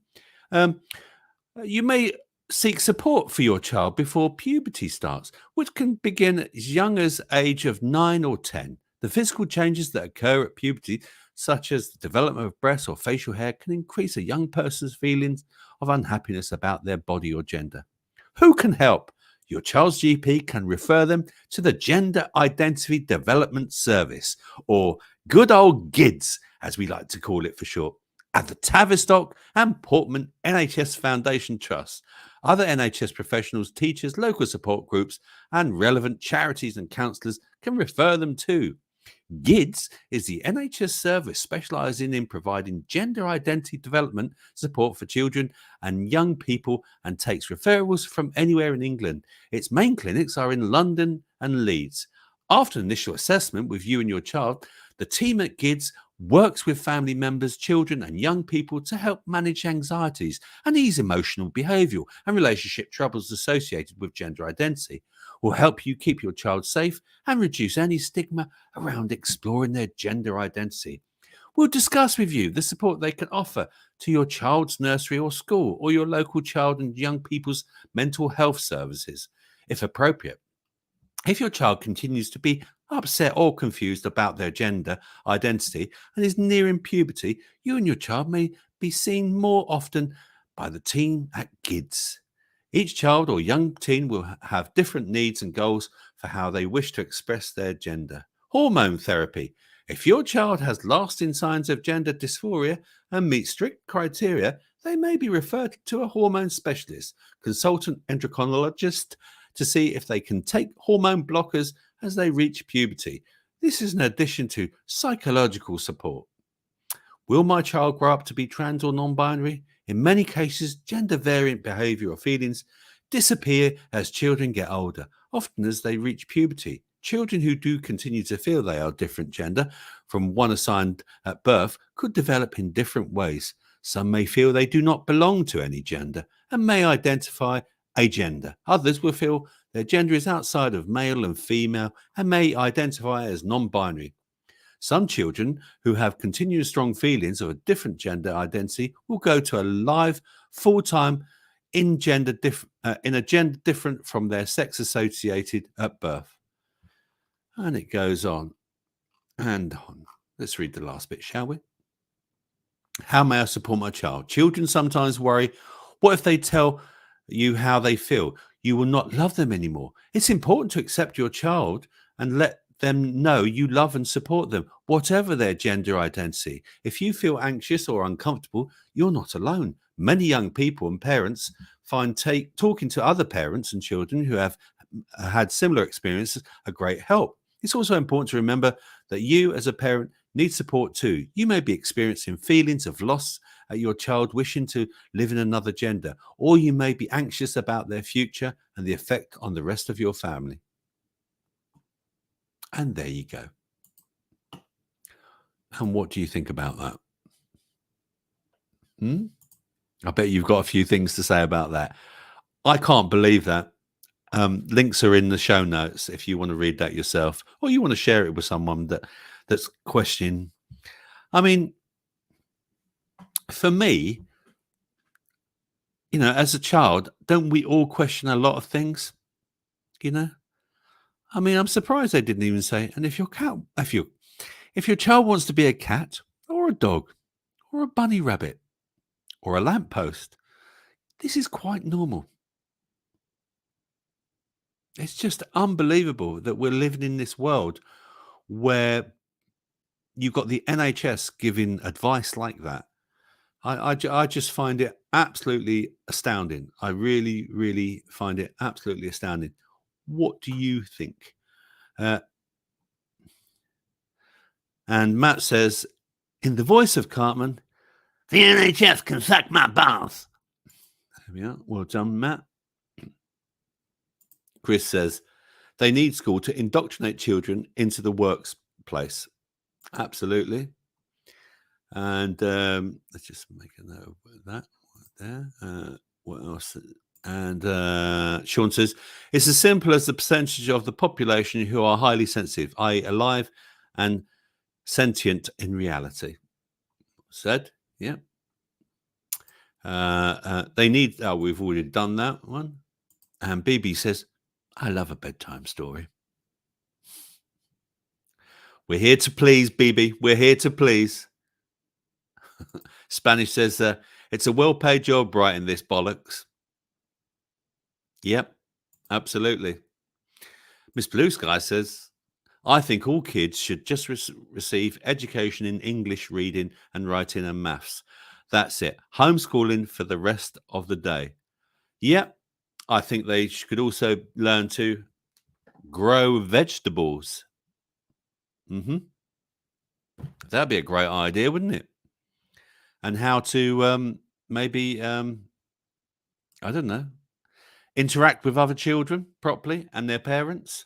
You may seek support for your child before puberty starts, which can begin as young as age of 9 or 10. The physical changes that occur at puberty, such as the development of breasts or facial hair, can increase a young person's feelings of unhappiness about their body or gender. Who can help? Your child's GP can refer them to the Gender Identity Development Service, or good old GIDS, as we like to call it for short, at the Tavistock and Portman NHS Foundation Trust. Other NHS professionals, teachers, local support groups, and relevant charities and counsellors can refer them to. GIDS is the NHS service specialising in providing gender identity development support for children and young people and takes referrals from anywhere in England. Its main clinics are in London and Leeds. After initial assessment with you and your child, the team at GIDS works with family members, children and young people to help manage anxieties and ease emotional, behavioural and relationship troubles associated with gender identity. Will help you keep your child safe and reduce any stigma around exploring their gender identity. We'll discuss with you the support they can offer to your child's nursery or school or your local child and young people's mental health services, if appropriate. If your child continues to be upset or confused about their gender identity and is nearing puberty, you and your child may be seen more often by the team at GIDS. Each child or young teen will have different needs and goals for how they wish to express their gender. Hormone therapy. If your child has lasting signs of gender dysphoria and meets strict criteria, they may be referred to a hormone specialist, consultant endocrinologist, to see if they can take hormone blockers as they reach puberty. This is in addition to psychological support. Will my child grow up to be trans or non-binary? In many cases, gender variant behavior or feelings disappear as children get older, often as they reach puberty. Children who do continue to feel they are different gender from one assigned at birth could develop in different ways. Some may feel they do not belong to any gender and may identify a gender. Others will feel their gender is outside of male and female and may identify as non-binary. Some children who have continuous strong feelings of a different gender identity will go to a live full-time in a gender different from their sex associated at birth. And it goes on and on. Let's read the last bit, shall we? How may I support my child? Children sometimes worry, what if they tell you how they feel? You will not love them anymore. It's important to accept your child and let them know you love and support them, whatever their gender identity. If you feel anxious or uncomfortable, you're not alone. Many young people and parents find talking to other parents and children who have had similar experiences a great help. It's also important to remember that you as a parent need support too. You may be experiencing feelings of loss at your child wishing to live in another gender, or you may be anxious about their future and the effect on the rest of your family. And there you go. And what do you think about that? I bet you've got a few things to say about that. I can't believe that. Links are in the show notes if you want to read that yourself, or you want to share it with someone that's questioning. I mean, for me, as a child, don't we all question a lot of things? I mean, I'm surprised they didn't even say, and if your child wants to be a cat or a dog or a bunny rabbit or a lamppost, this is quite normal. It's just unbelievable that we're living in this world where you've got the NHS giving advice like that. I just find it absolutely astounding. I really, really find it absolutely astounding. What do you think? And Matt says, in the voice of Cartman, the NHS can suck my balls. There we are. Well done, Matt. Chris says, they need school to indoctrinate children into the workplace. Absolutely. And let's just make a note of that there. What else? And Sean says, it's as simple as the percentage of the population who are highly sensitive, i.e. alive and sentient in reality. Said, yeah. They need, we've already done that one. And BB says, I love a bedtime story. We're here to please, BB. We're here to please. Spanish says, it's a well-paid job writing this bollocks. Yep, absolutely. Miss Blue Sky says, I think all kids should just receive education in English, reading and writing and maths. That's it. Homeschooling for the rest of the day. Yep, I think they could also learn to grow vegetables. That'd be a great idea, wouldn't it? And how to maybe, I don't know, interact with other children properly and their parents.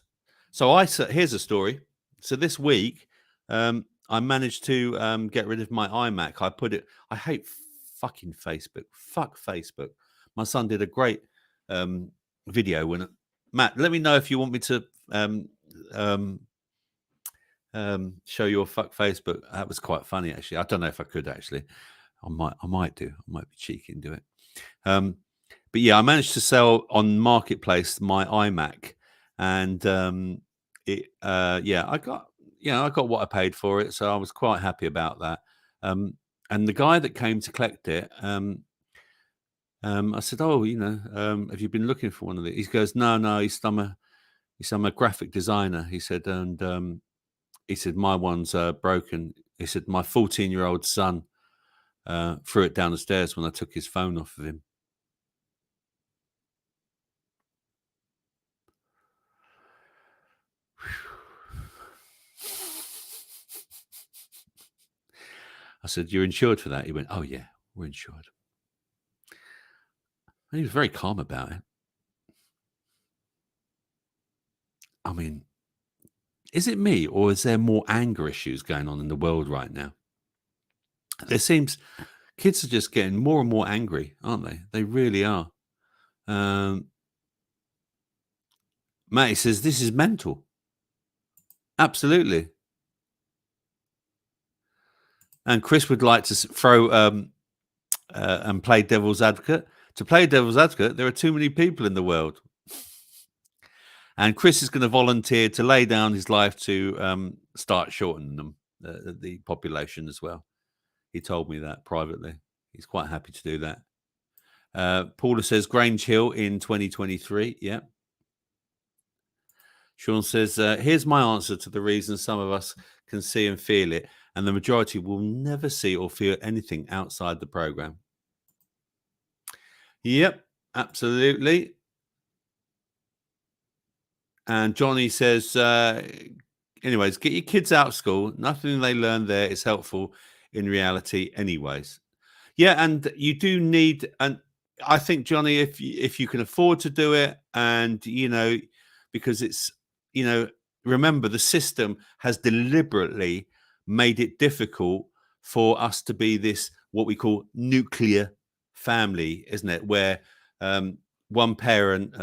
So here's a story. So this week, I managed to get rid of my iMac. I hate fucking Facebook. Fuck Facebook. My son did a great video when Matt, let me know if you want me to show your fuck Facebook. That was quite funny, actually. I don't know if I could actually. I might do. I might be cheeky and do it. But yeah, I managed to sell on Marketplace my iMac, and I got what I paid for it, so I was quite happy about that. And the guy that came to collect it, I said, "Oh, have you been looking for one of these?" He goes, "No, I'm a graphic designer." He said, and he said, "My one's broken." He said, "My 14-year-old son threw it down the stairs when I took his phone off of him." I said, "You're insured for that?" He went, "Oh yeah, we're insured." And he was very calm about it. I mean, is it me, or is there more anger issues going on in the world right now? There seems kids are just getting more and more angry, aren't they? They really are. Matty says, this is mental. Absolutely. And Chris would like to throw and play devil's advocate. To play devil's advocate, there are too many people in the world. And Chris is going to volunteer to lay down his life to start shortening them, the population as well. He told me that privately. He's quite happy to do that. Paula says Grange Hill in 2023. Yeah. Sean says, here's my answer to the reason some of us can see and feel it, and the majority will never see or feel anything outside the program. Yep, absolutely. And Johnny says, anyways, get your kids out of school. Nothing they learn there is helpful in reality anyways. Yeah, and you do need, and I think, Johnny, if you can afford to do it, and, because it's, remember, the system has deliberately made it difficult for us to be this, what we call nuclear family, isn't it? Where one parent,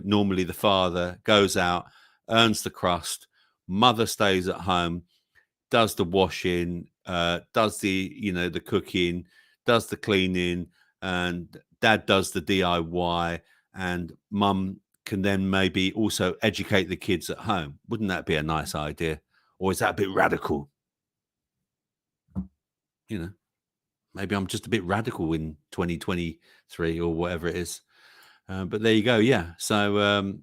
normally the father, goes out, earns the crust, mother stays at home, does the washing, does the, the cooking, does the cleaning, and dad does the DIY, and mum can then maybe also educate the kids at home. Wouldn't that be a nice idea? Or is that a bit radical? Maybe I'm just a bit radical in 2023 or whatever it is. But there you go. Yeah. So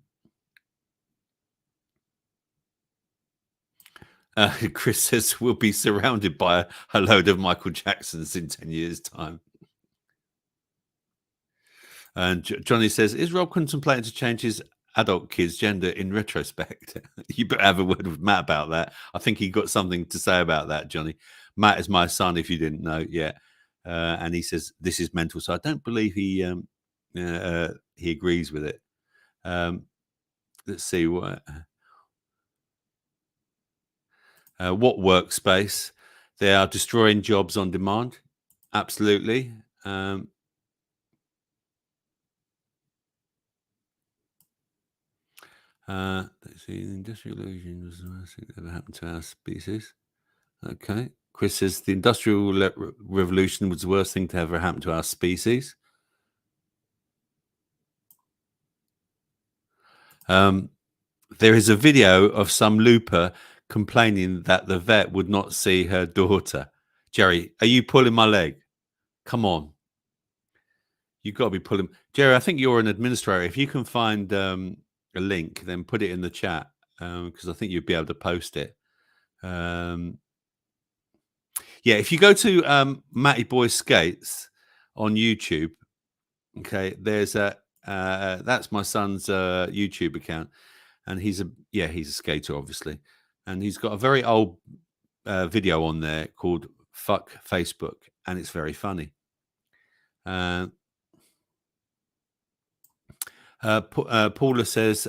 Chris says we'll be surrounded by a load of Michael Jacksons in 10 years' time. And Johnny says, is Rob contemplating to change his adult kid's gender in retrospect? You better have a word with Matt about that. I think he got something to say about that, Johnny. Matt is my son, if you didn't know yet. And he says, this is mental. So I don't believe he agrees with it. Let's see what workspace. They are destroying jobs on demand. Absolutely. Let's see, the industrial revolution was the worst thing that ever happened to our species. Okay. Chris says the industrial revolution was the worst thing to ever happen to our species. There is a video of some looper complaining that the vet would not see her daughter. Jerry, are you pulling my leg? Come on. You've got to be pulling. Jerry, I think you're an administrator. If you can find a link, then put it in the chat, because I think you'd be able to post it. Yeah, if you go to Matty Boy Skates on YouTube, okay, there's a that's my son's YouTube account, and he's a skater, obviously, and he's got a very old video on there called "Fuck Facebook," and it's very funny. Paula says,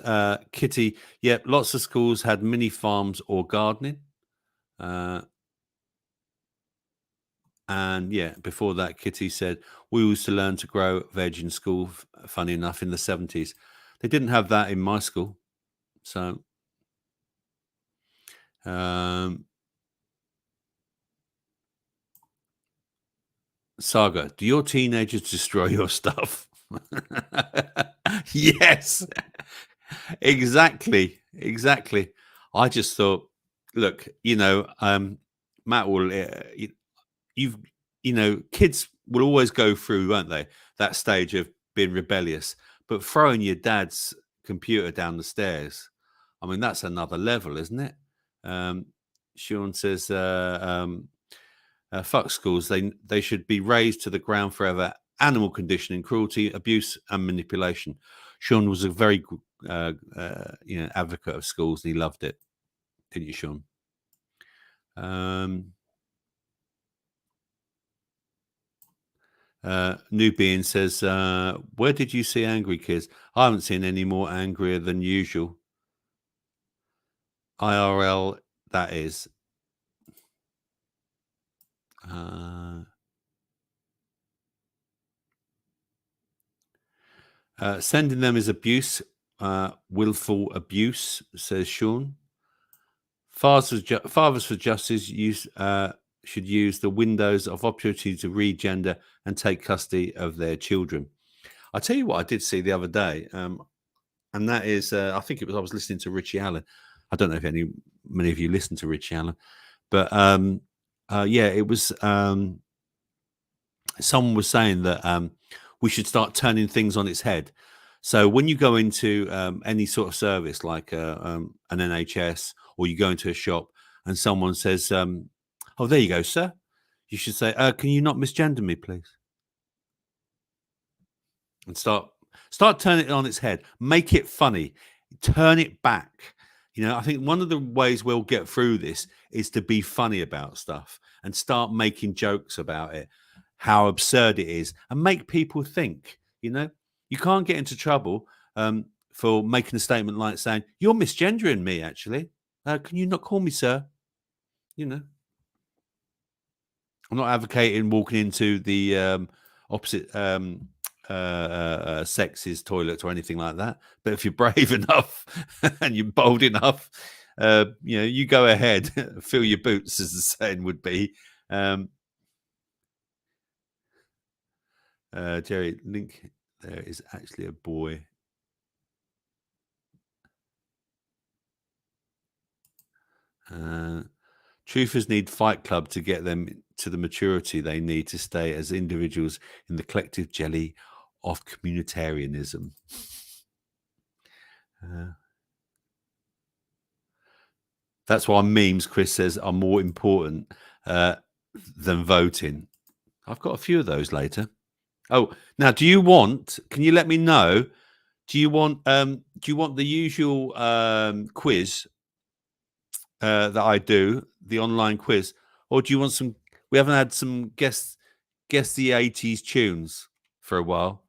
Kitty, yep, lots of schools had mini farms or gardening. And yeah, before that, Kitty said, we used to learn to grow veg in school, funny enough, in the 70s. They didn't have that in my school. So, Saga, do your teenagers destroy your stuff? Yes, exactly. I just thought, look, Matt will, kids will always go through, won't they, that stage of being rebellious, but throwing your dad's computer down the stairs, I mean, that's another level, isn't it? Sean says, fuck schools, they should be razed to the ground forever. Animal conditioning, cruelty, abuse, and manipulation. Sean was a very good advocate of schools, and he loved it, didn't you, Sean? New Being says, where did you see angry kids? I haven't seen any more angrier than usual. IRL, that is. Sending them is abuse, willful abuse, says Sean. Fathers for Justice should use the windows of opportunity to regender and take custody of their children. I'll tell you what I did see the other day, and that is, I think I was listening to Richie Allen. I don't know if many of you listen to Richie Allen, but it was someone was saying that we should start turning things on its head. So when you go into any sort of service like an NHS, or you go into a shop and someone says, oh, there you go, sir, you should say, can you not misgender me, please? And start turning it on its head. Make it funny. Turn it back. I think one of the ways we'll get through this is to be funny about stuff and start making jokes about it, how absurd it is, and make people think. You can't get into trouble for making a statement like saying, you're misgendering me, actually. Can you not call me sir? I'm not advocating walking into the opposite sex's toilet or anything like that. But if you're brave enough and you're bold enough, you go ahead, fill your boots, as the saying would be. Jerry, link there is actually a boy. Truthers need Fight Club to get them to the maturity they need to stay as individuals in the collective jelly of communitarianism. That's why memes, Chris says, are more important than voting. I've got a few of those later. Oh, now, can you let me know, do you want the usual quiz that I do, the online quiz, or do you want some? We haven't had some guess the 80s tunes for a while.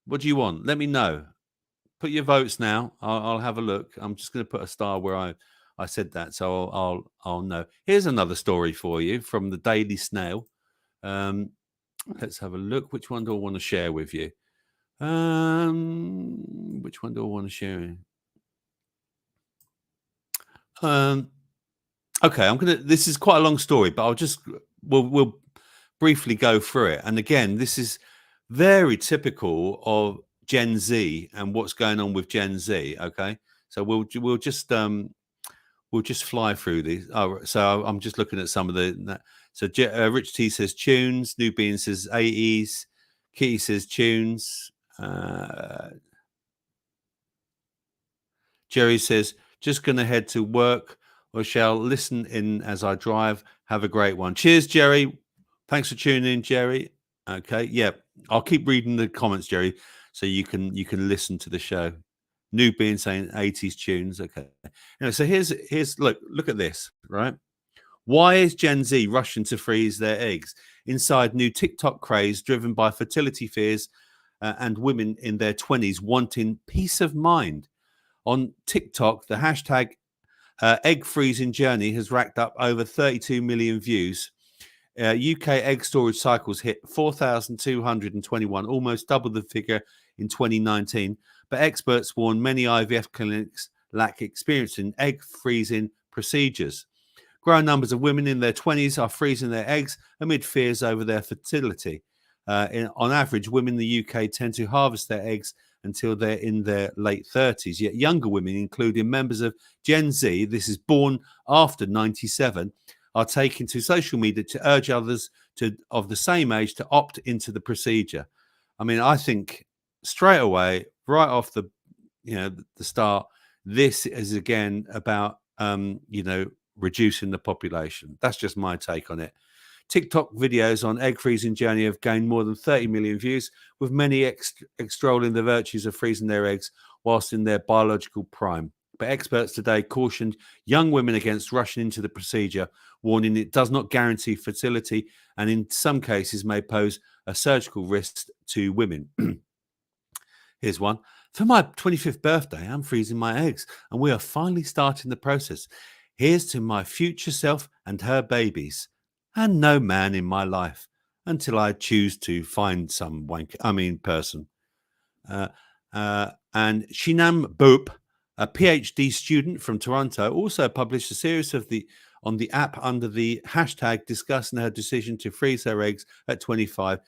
What do you want? Let me know. Put your votes now. I'll have a look. I'm just going to put a star where I said that, so I'll know. Here's another story for you from the Daily Snail. Let's have a look. Which one do I want to share with you? Which one do I want to share? Okay, this is quite a long story, but we'll briefly go through it. And again, this is very typical of Gen Z and what's going on with Gen Z. Okay, so we'll just fly through these. Oh, so I'm just looking at some of the. So Rich T says tunes. New Bean says 80s. Kitty says tunes. Jerry says just going to head to work, or shall listen in as I drive. Have a great one. Cheers, Jerry. Thanks for tuning in, Jerry. Okay, yeah, I'll keep reading the comments, Jerry, so you can listen to the show. New Being saying 80s tunes. Okay. Anyway, so here's look at this, right? Why is Gen Z rushing to freeze their eggs? Inside new TikTok craze driven by fertility fears and women in their 20s wanting peace of mind. On TikTok, the hashtag egg freezing journey has racked up over 32 million views. UK egg storage cycles hit 4,221, almost double the figure in 2019. But experts warn many IVF clinics lack experience in egg freezing procedures. Growing numbers of women in their 20s are freezing their eggs amid fears over their fertility. On average, women in the UK tend to harvest their eggs until they're in their late 30s. Yet younger women, including members of Gen Z, this is born after 97, are taking to social media to urge others of the same age to opt into the procedure. I mean, I think straight away, right off the start, this is again about reducing the population. That's just my take on it. TikTok videos on egg freezing journey have gained more than 30 million views, with many extolling the virtues of freezing their eggs whilst in their biological prime. But experts today cautioned young women against rushing into the procedure, warning it does not guarantee fertility and in some cases may pose a surgical risk to women. Here's one. For my 25th birthday, I'm freezing my eggs and we are finally starting the process. Here's to my future self and her babies, and no man in my life until I choose to find some person. And Shinam Boop, a PhD student from Toronto, also published a series on the app under the hashtag discussing her decision to freeze her eggs at 25,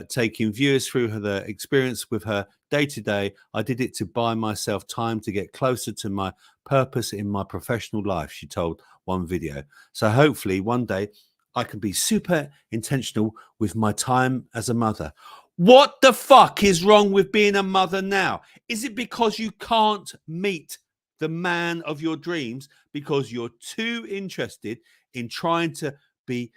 taking viewers through the experience with her day-to-day. I did it to buy myself time to get closer to my purpose in my professional life, she told one video. So hopefully one day I can be super intentional with my time as a mother. What the fuck is wrong with being a mother now? Is it because you can't meet the man of your dreams because you're too interested in trying to be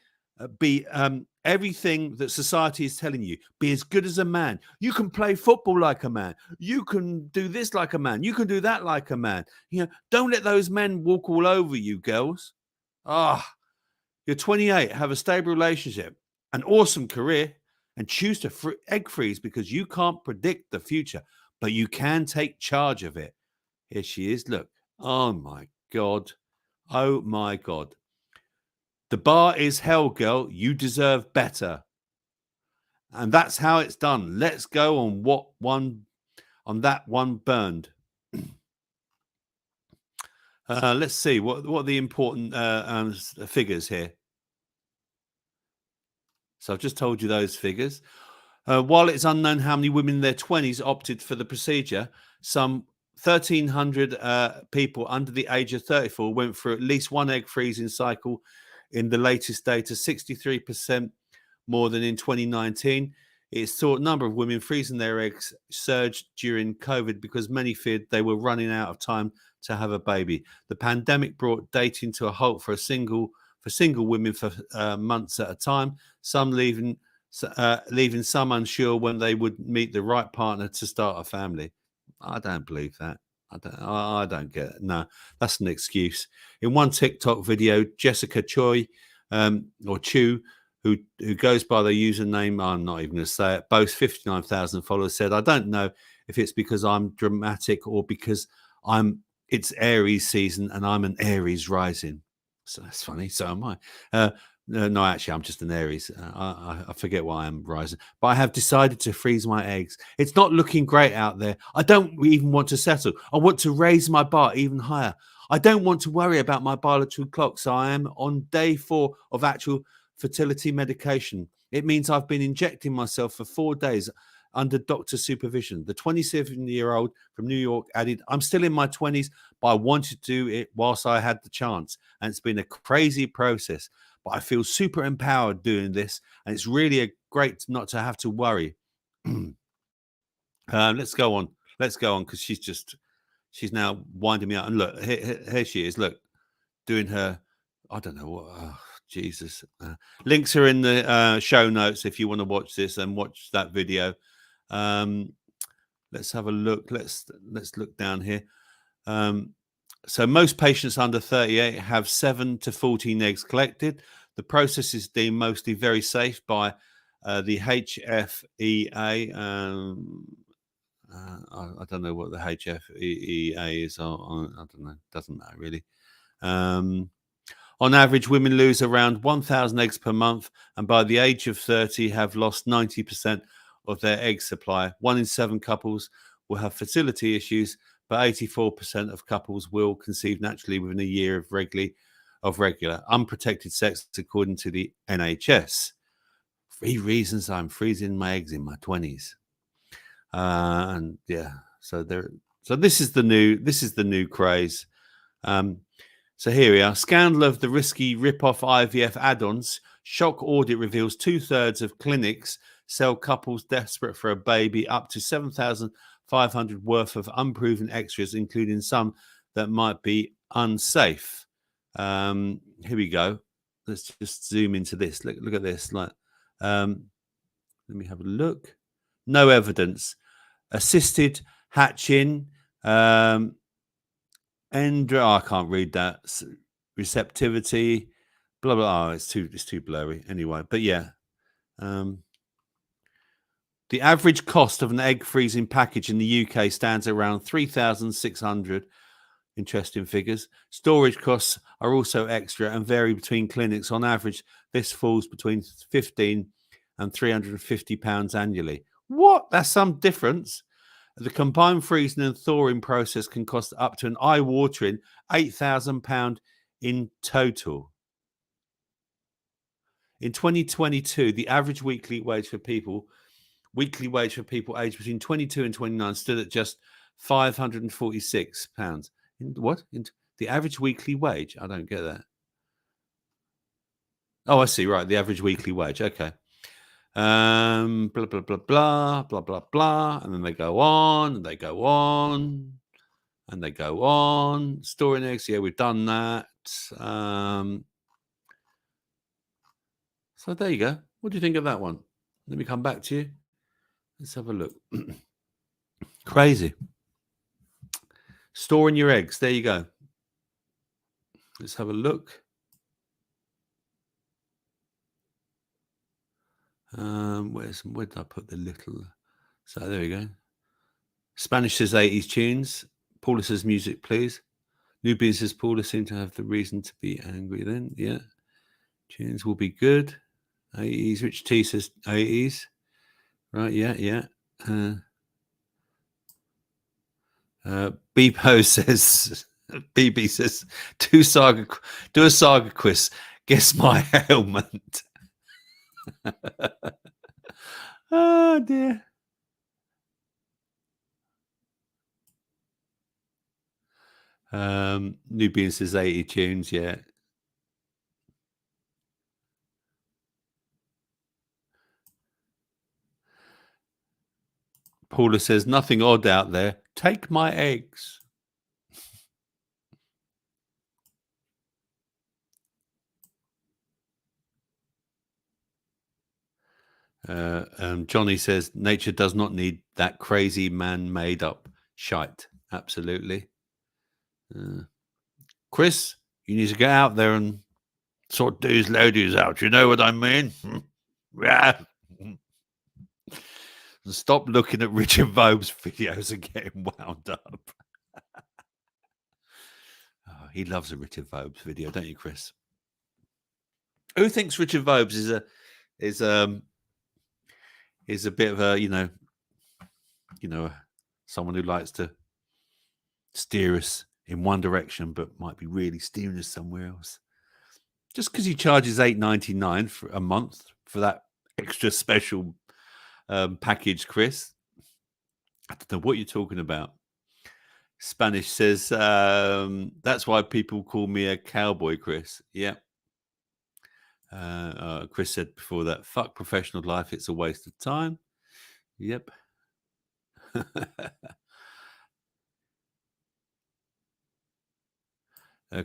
everything that society is telling you? Be as good as a man. You can play football like a man. You can do this like a man. You can do that like a man. Don't let those men walk all over you, girls. You're 28, have a stable relationship, an awesome career, and choose to egg freeze because you can't predict the future, but you can take charge of it. Here she is. Look. Oh, my God. Oh, my God. The bar is hell, girl. You deserve better. And that's how it's done. Let's go on that one burned. Let's see what are the important figures here. So I've just told you those figures. While it's unknown how many women in their 20s opted for the procedure, some 1,300 people under the age of 34 went through at least one egg freezing cycle in the latest data, 63% more than in 2019. It's thought number of women freezing their eggs surged during COVID because many feared they were running out of time to have a baby. The pandemic brought dating to a halt for single women for months at a time. Some leaving some unsure when they would meet the right partner to start a family. I don't believe that. I don't get it. No, that's an excuse. In one TikTok video, Jessica Choi, or Chu, who goes by the username, I'm not even going to say it, boasts 59,000 followers, said, "I don't know if it's because I'm dramatic or because it's Aries season and I'm an Aries rising." So that's funny. So am I. No, actually, I'm just an Aries. I forget why I'm rising. But I have decided to freeze my eggs. It's not looking great out there. I don't even want to settle. I want to raise my bar even higher. I don't want to worry about my biological clock. So I am on day 4 of actual fertility medication. It means I've been injecting myself for 4 days under doctor supervision. The 27-year-old from New York added, "I'm still in my 20s, but I wanted to do it whilst I had the chance. And it's been a crazy process, but I feel super empowered doing this. And it's really great not to have to worry." Let's go on. Because she's now winding me up. And look, here she is. Look, doing her, I don't know what, oh, Jesus. Links are in the show notes if you want to watch this and watch that video. Let's have a look. Let's look down here. So most patients under 38 have 7 to 14 eggs collected. The process is deemed mostly very safe by the HFEA. I don't know what the HFEA is. I don't know. Doesn't matter really. On average, women lose around 1,000 eggs per month, and by the age of 30 have lost 90% of their egg supply. 1 in 7 couples will have fertility issues, but 84% of couples will conceive naturally within a year of regular unprotected sex, according to the NHS. 3 reasons I'm freezing my eggs in my 20s. And yeah, so this is the new craze. So here we are. Scandal of the risky rip-off IVF add-ons. Shock audit reveals 2/3 of clinics sell couples desperate for a baby up to 7,500 worth of unproven extras, including some that might be unsafe. Here we go. Let's just zoom into this. Look at this. Let me have a look. No evidence. Assisted hatching. I can't read that. Receptivity. Blah blah. Oh, it's too blurry. Anyway, but yeah. The average cost of an egg freezing package in the UK stands around 3,600. Interesting figures. Storage costs are also extra and vary between clinics. On average, this falls between £15 and £350 annually. What? That's some difference. The combined freezing and thawing process can cost up to an eye-watering £8,000 in total. In 2022, the average weekly wage for people aged between 22 and 29 stood at just £546. The average weekly wage? I don't get that. Oh, I see. Right, the average weekly wage. Okay. Blah blah blah blah blah blah blah, and then they go on and they go on and they go on. Storing eggs. Yeah, we've done that. So there you go. What do you think of that one? Let me come back to you. Let's have a look. Crazy. Storing your eggs. There you go. Let's have a look. Where did I put the little? So there we go. Spanish says 80s tunes. Paula says music, please. Nubian says Paula seemed to have the reason to be angry then. Yeah. Tunes will be good. 80s. Rich T says 80s. Right, yeah. Beepo says, BB says, do a saga quiz. Guess my ailment. Oh dear. Nubian says 80 tunes, yeah. Paula says nothing odd out there. Take my eggs. Johnny says nature does not need that crazy man-made up shite. Absolutely. Chris, you need to get out there and sort these ladies out. You know what I mean? Yeah. And stop looking at Richard Vobe's videos and getting wound up. Oh, he loves a Richard Vobe's video, don't you, Chris? Who thinks Richard Vobe's is a bit of a someone who likes to steer us in one direction, but might be really steering us somewhere else? Just because he charges $8.99 for a month for that extra special package, Chris. I don't know what you're talking about. Spanish says that's why people call me a cowboy, Chris. Yeah. Chris said before that, fuck professional life, it's a waste of time. Yep.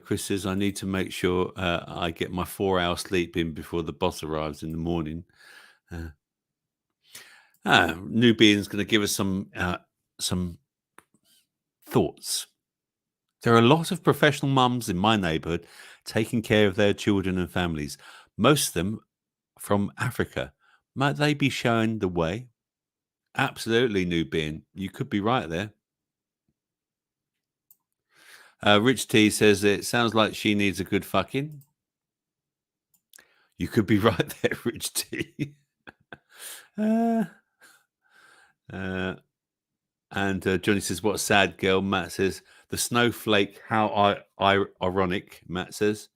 Chris says, I need to make sure I get my 4-hour sleep in before the boss arrives in the morning. Nubian's going to give us some thoughts. There are a lot of professional mums in my neighborhood taking care of their children and families, most of them from Africa. Might they be showing the way? Absolutely, Nubian. You could be right there. Rich T says it sounds like she needs a good fucking. You could be right there, Rich T. And Johnny says, what a sad girl. Matt says, the snowflake, how ironic, Matt says.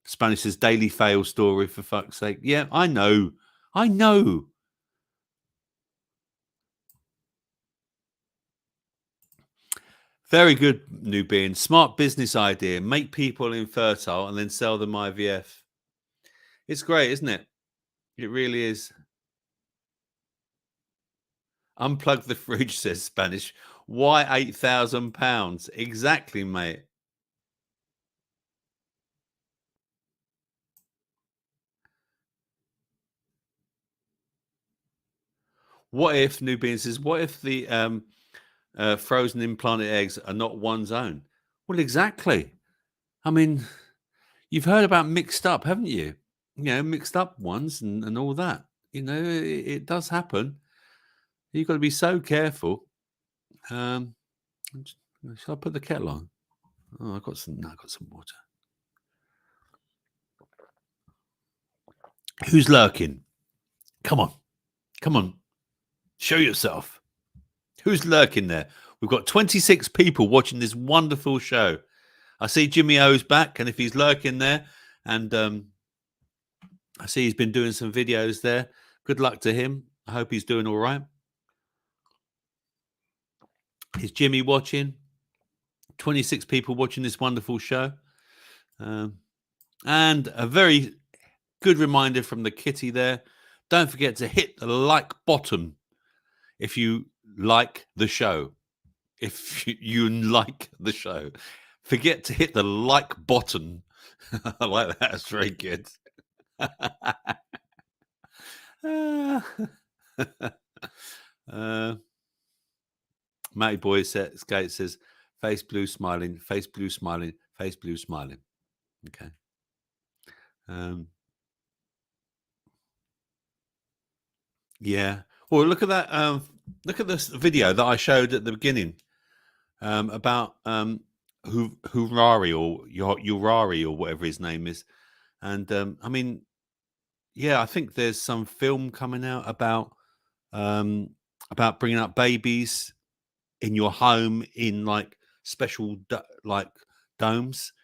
Spanish says, daily fail story, for fuck's sake. Yeah, I know. Very good, Nubian. Smart business idea. Make people infertile and then sell them IVF. It's great, isn't it? It really is. Unplug the fridge, says Spanish. Why £8,000? Exactly, mate. What if, Nubian says, what if the frozen implanted eggs are not one's own? Well, exactly. I mean, you've heard about mixed up, haven't you? You know, mixed up ones and all that. You know, it does happen. You've got to be so careful. Shall I put the kettle on? Oh, I've got some water. Who's lurking? Come on. Show yourself. Who's lurking there? We've got 26 people watching this wonderful show. I see Jimmy O's back, and if he's lurking there, and I see he's been doing some videos there. Good luck to him. I hope he's doing all right. Is Jimmy watching? 26 people watching this wonderful show. And a very good reminder from the kitty there. Don't forget to hit the like button if you like the show. If you like the show. Forget to hit the like button. I like that. That's very good. Matty Boy Skate says, face blue smiling, face blue smiling, face blue smiling. Okay. Yeah. Well, look at that. Look at this video that I showed at the beginning about Hurari or Urari or whatever his name is. And I mean, yeah, I think there's some film coming out about bringing up babies in your home in like special like domes,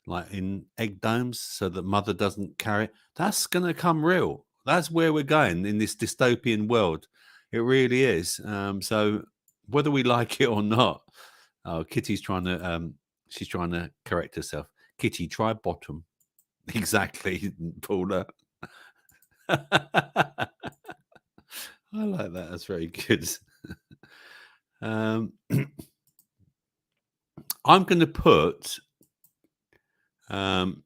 like in egg domes, so that mother doesn't carry it. That's going to come real. That's where we're going in this dystopian world. It really is. So whether we like it or not, Kitty's trying to she's trying to correct herself. Kitty, try bottom. Exactly, Paula. I like that. That's very good. I'm going to put hang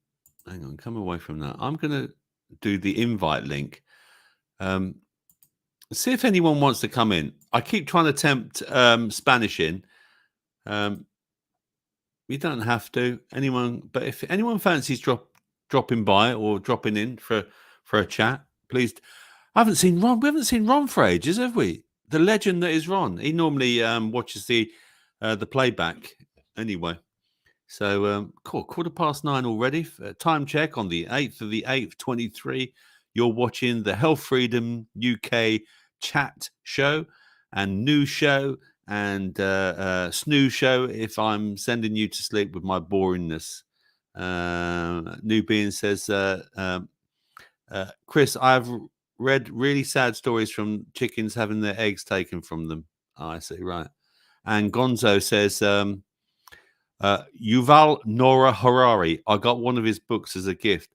on, come away from that. I'm going to do the invite link. See if anyone wants to come in. I keep trying to tempt Spanish in. You don't have to. Anyone, but if anyone fancies dropping by or dropping in for a chat, please. I haven't seen Ron. We haven't seen Ron for ages, have we? The legend that is Ron. He normally watches the playback anyway. So, cool. 9:15 already. Time check on the 8th of the 8th, 23. You're watching the Health Freedom UK chat show and news show and snooze show if I'm sending you to sleep with my boringness. Nubian says, Chris, I've read really sad stories from chickens having their eggs taken from them. Oh, I see, right. And Gonzo says, Yuval Noah Harari, I got one of his books as a gift.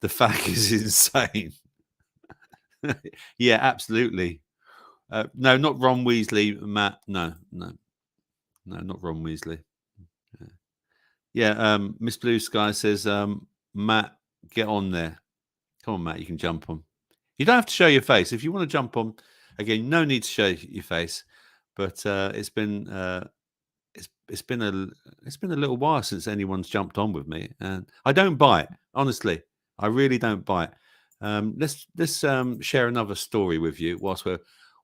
The fact is insane. Yeah, absolutely. No, not Ron Weasley, Matt. No, not Ron Weasley. Yeah, Miss Blue Sky says, Matt, get on there. Come on, Matt, you can jump on. You don't have to show your face. If you want to jump on, again, no need to show your face. But it's been a little while since anyone's jumped on with me, and I don't bite. Honestly, I really don't bite. Let's share another story with you whilst we're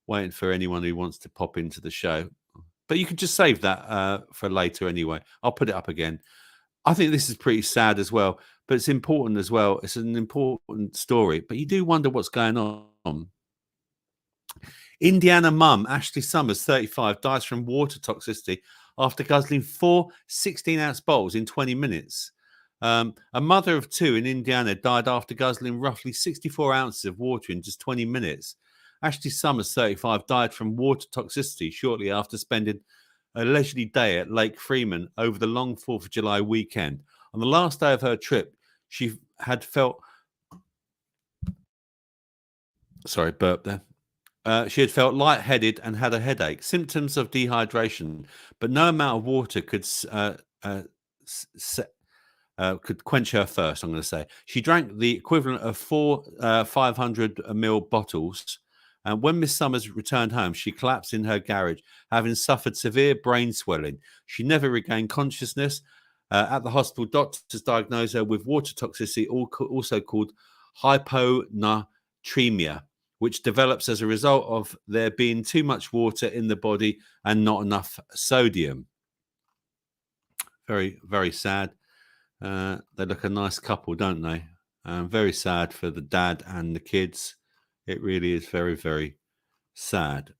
waiting for anyone who wants to pop into the show. But you can just save that for later anyway. I'll put it up again. I think this is pretty sad as well, but it's important as well. It's an important story, but you do wonder what's going on. Indiana mum, Ashley Summers, 35, dies from water toxicity after guzzling 4 16-ounce bottles in 20 minutes. A mother of 2 in Indiana died after guzzling roughly 64 ounces of water in just 20 minutes. Ashley Summers, 35, died from water toxicity shortly after spending a leisurely day at Lake Freeman over the long 4th of July weekend. On the last day of her trip, she had felt... Sorry, burp there. She had felt lightheaded and had a headache, symptoms of dehydration, but no amount of water could quench her thirst, I'm going to say. She drank the equivalent of 4 500ml bottles. And when Miss Summers returned home, she collapsed in her garage, having suffered severe brain swelling. She never regained consciousness. At the hospital, doctors diagnosed her with water toxicity, also called hyponatremia, which develops as a result of there being too much water in the body and not enough sodium. Very, very sad. They look a nice couple, don't they? Very sad for the dad and the kids. It really is very, very sad.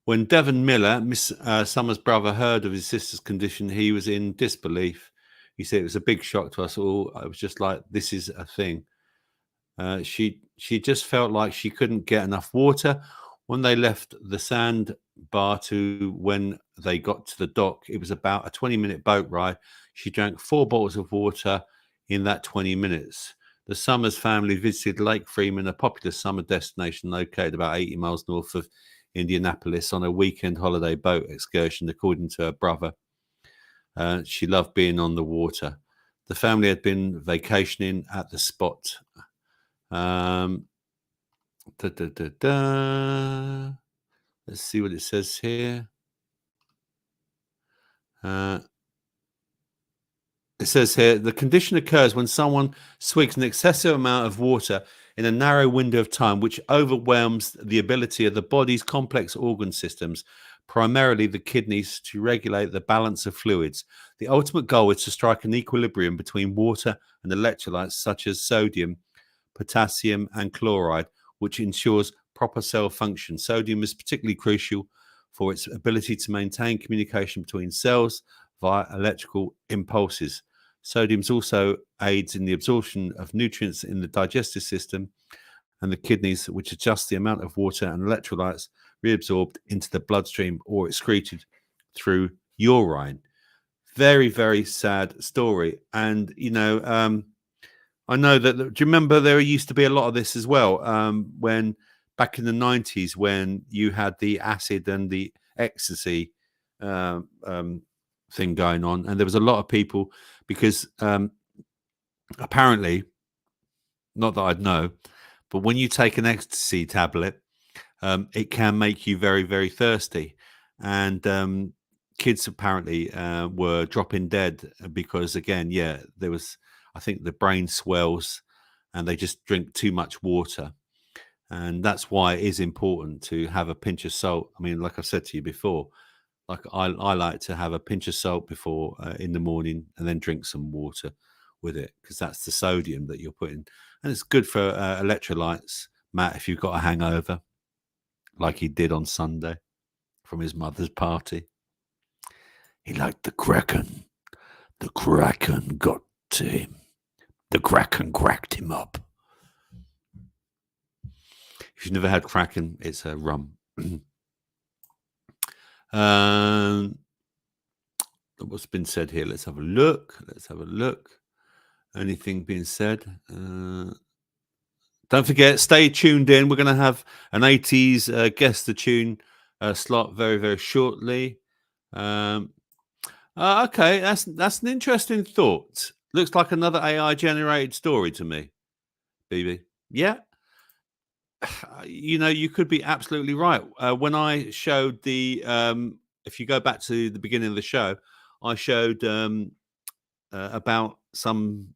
When Devon Miller, Miss Summers' brother, heard of his sister's condition, he was in disbelief. He said it was a big shock to us all. I was just like, this is a thing. She just felt like she couldn't get enough water. When they left the sandbar to when they got to the dock, it was about a 20-minute boat ride. She drank 4 bottles of water in that 20 minutes. The Summers family visited Lake Freeman, a popular summer destination located about 80 miles north of Indianapolis, on a weekend holiday boat excursion, according to her brother. She loved being on the water. The family had been vacationing at the spot. Let's see what it says here. It says here, the condition occurs when someone swigs an excessive amount of water in a narrow window of time, which overwhelms the ability of the body's complex organ systems, primarily the kidneys, to regulate the balance of fluids. The ultimate goal is to strike an equilibrium between water and electrolytes such as sodium, potassium, and chloride, which ensures proper cell function. Sodium is particularly crucial for its ability to maintain communication between cells via electrical impulses. Sodium also aids in the absorption of nutrients in the digestive system and the kidneys, which adjust the amount of water and electrolytes reabsorbed into the bloodstream or excreted through urine. Very, very sad story. And, you know, I know that, do you remember there used to be a lot of this as well, when back in the 90s, when you had the acid and the ecstasy thing going on, and there was a lot of people, because apparently Not that I'd know, but when you take an ecstasy tablet, it can make you very, very thirsty. And kids apparently were dropping dead because, again, there was, I think the brain swells and they just drink too much water. And that's why it is important to have a pinch of salt. I mean, like I said to you before, like I like to have a pinch of salt before in the morning and then drink some water with it, because that's the sodium that you're putting. And it's good for electrolytes, Matt, if you've got a hangover, like he did on Sunday from his mother's party. He liked the Kraken. The Kraken got to him. The Kraken cracked him up. If you've never had Kraken, it's a rum. What's been said here? Let's have a look. Anything being said? Don't forget, stay tuned in. We're going to have an 80s Guess the Tune slot very, very shortly. Okay, that's an interesting thought. Looks like another AI-generated story to me, BB. Yeah. You could be absolutely right. When I showed if you go back to the beginning of the show, I showed about some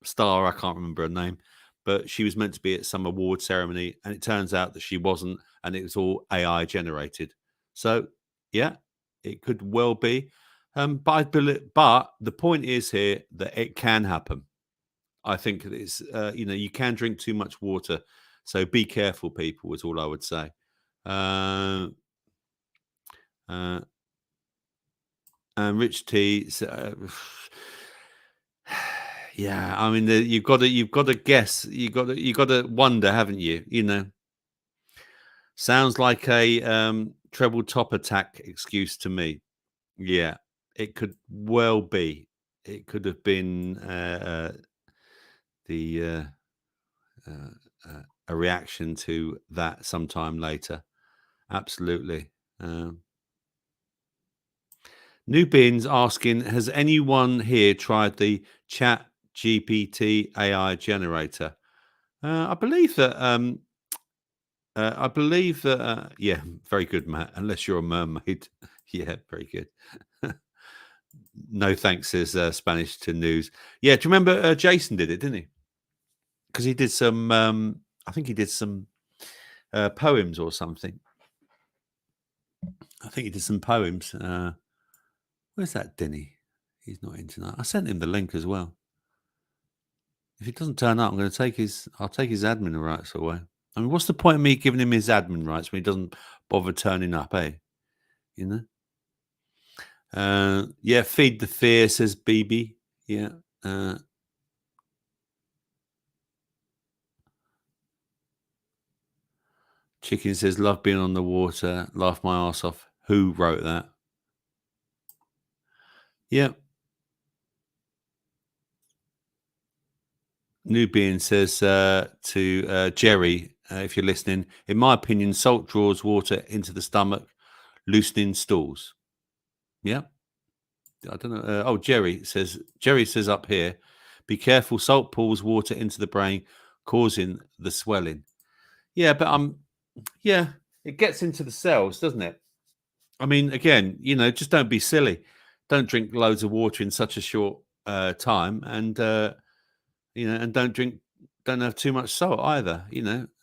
star, I can't remember her name, but she was meant to be at some award ceremony, and it turns out that she wasn't, and it was all AI generated. So, yeah, it could well be. But the point is here that it can happen. I think it's, you can drink too much water. So be careful, people, is all I would say. And Rich T, yeah, I mean, you've got to guess, you've got to wonder, haven't you? Sounds like a treble top attack excuse to me. Yeah, it could well be. It could have been a reaction to that sometime later. Absolutely. Nubin's asking, has anyone here tried the Chat GPT AI generator? I believe that yeah, very good, Matt, unless you're a mermaid. Yeah, very good. No thanks, says Spanish to News. Yeah, do you remember Jason did it, didn't he? Because he did some I think he did some poems or something. I think he did some poems. Where's that Denny? He's not in tonight. I sent him the link as well. If he doesn't turn up, I'm going to I'll take his admin rights away. I mean, what's the point of me giving him his admin rights when he doesn't bother turning up, eh? Yeah, feed the fear, says BB. Yeah. Chicken says, love being on the water, laugh my ass off. Who wrote that? Yeah. Nubian says to Jerry, if you're listening, in my opinion, salt draws water into the stomach, loosening stools. Yeah. I don't know. Jerry says up here, be careful, salt pulls water into the brain, causing the swelling. Yeah, but yeah, it gets into the cells, doesn't it? I mean, again, just don't be silly. Don't drink loads of water in such a short time, and and don't have too much salt either.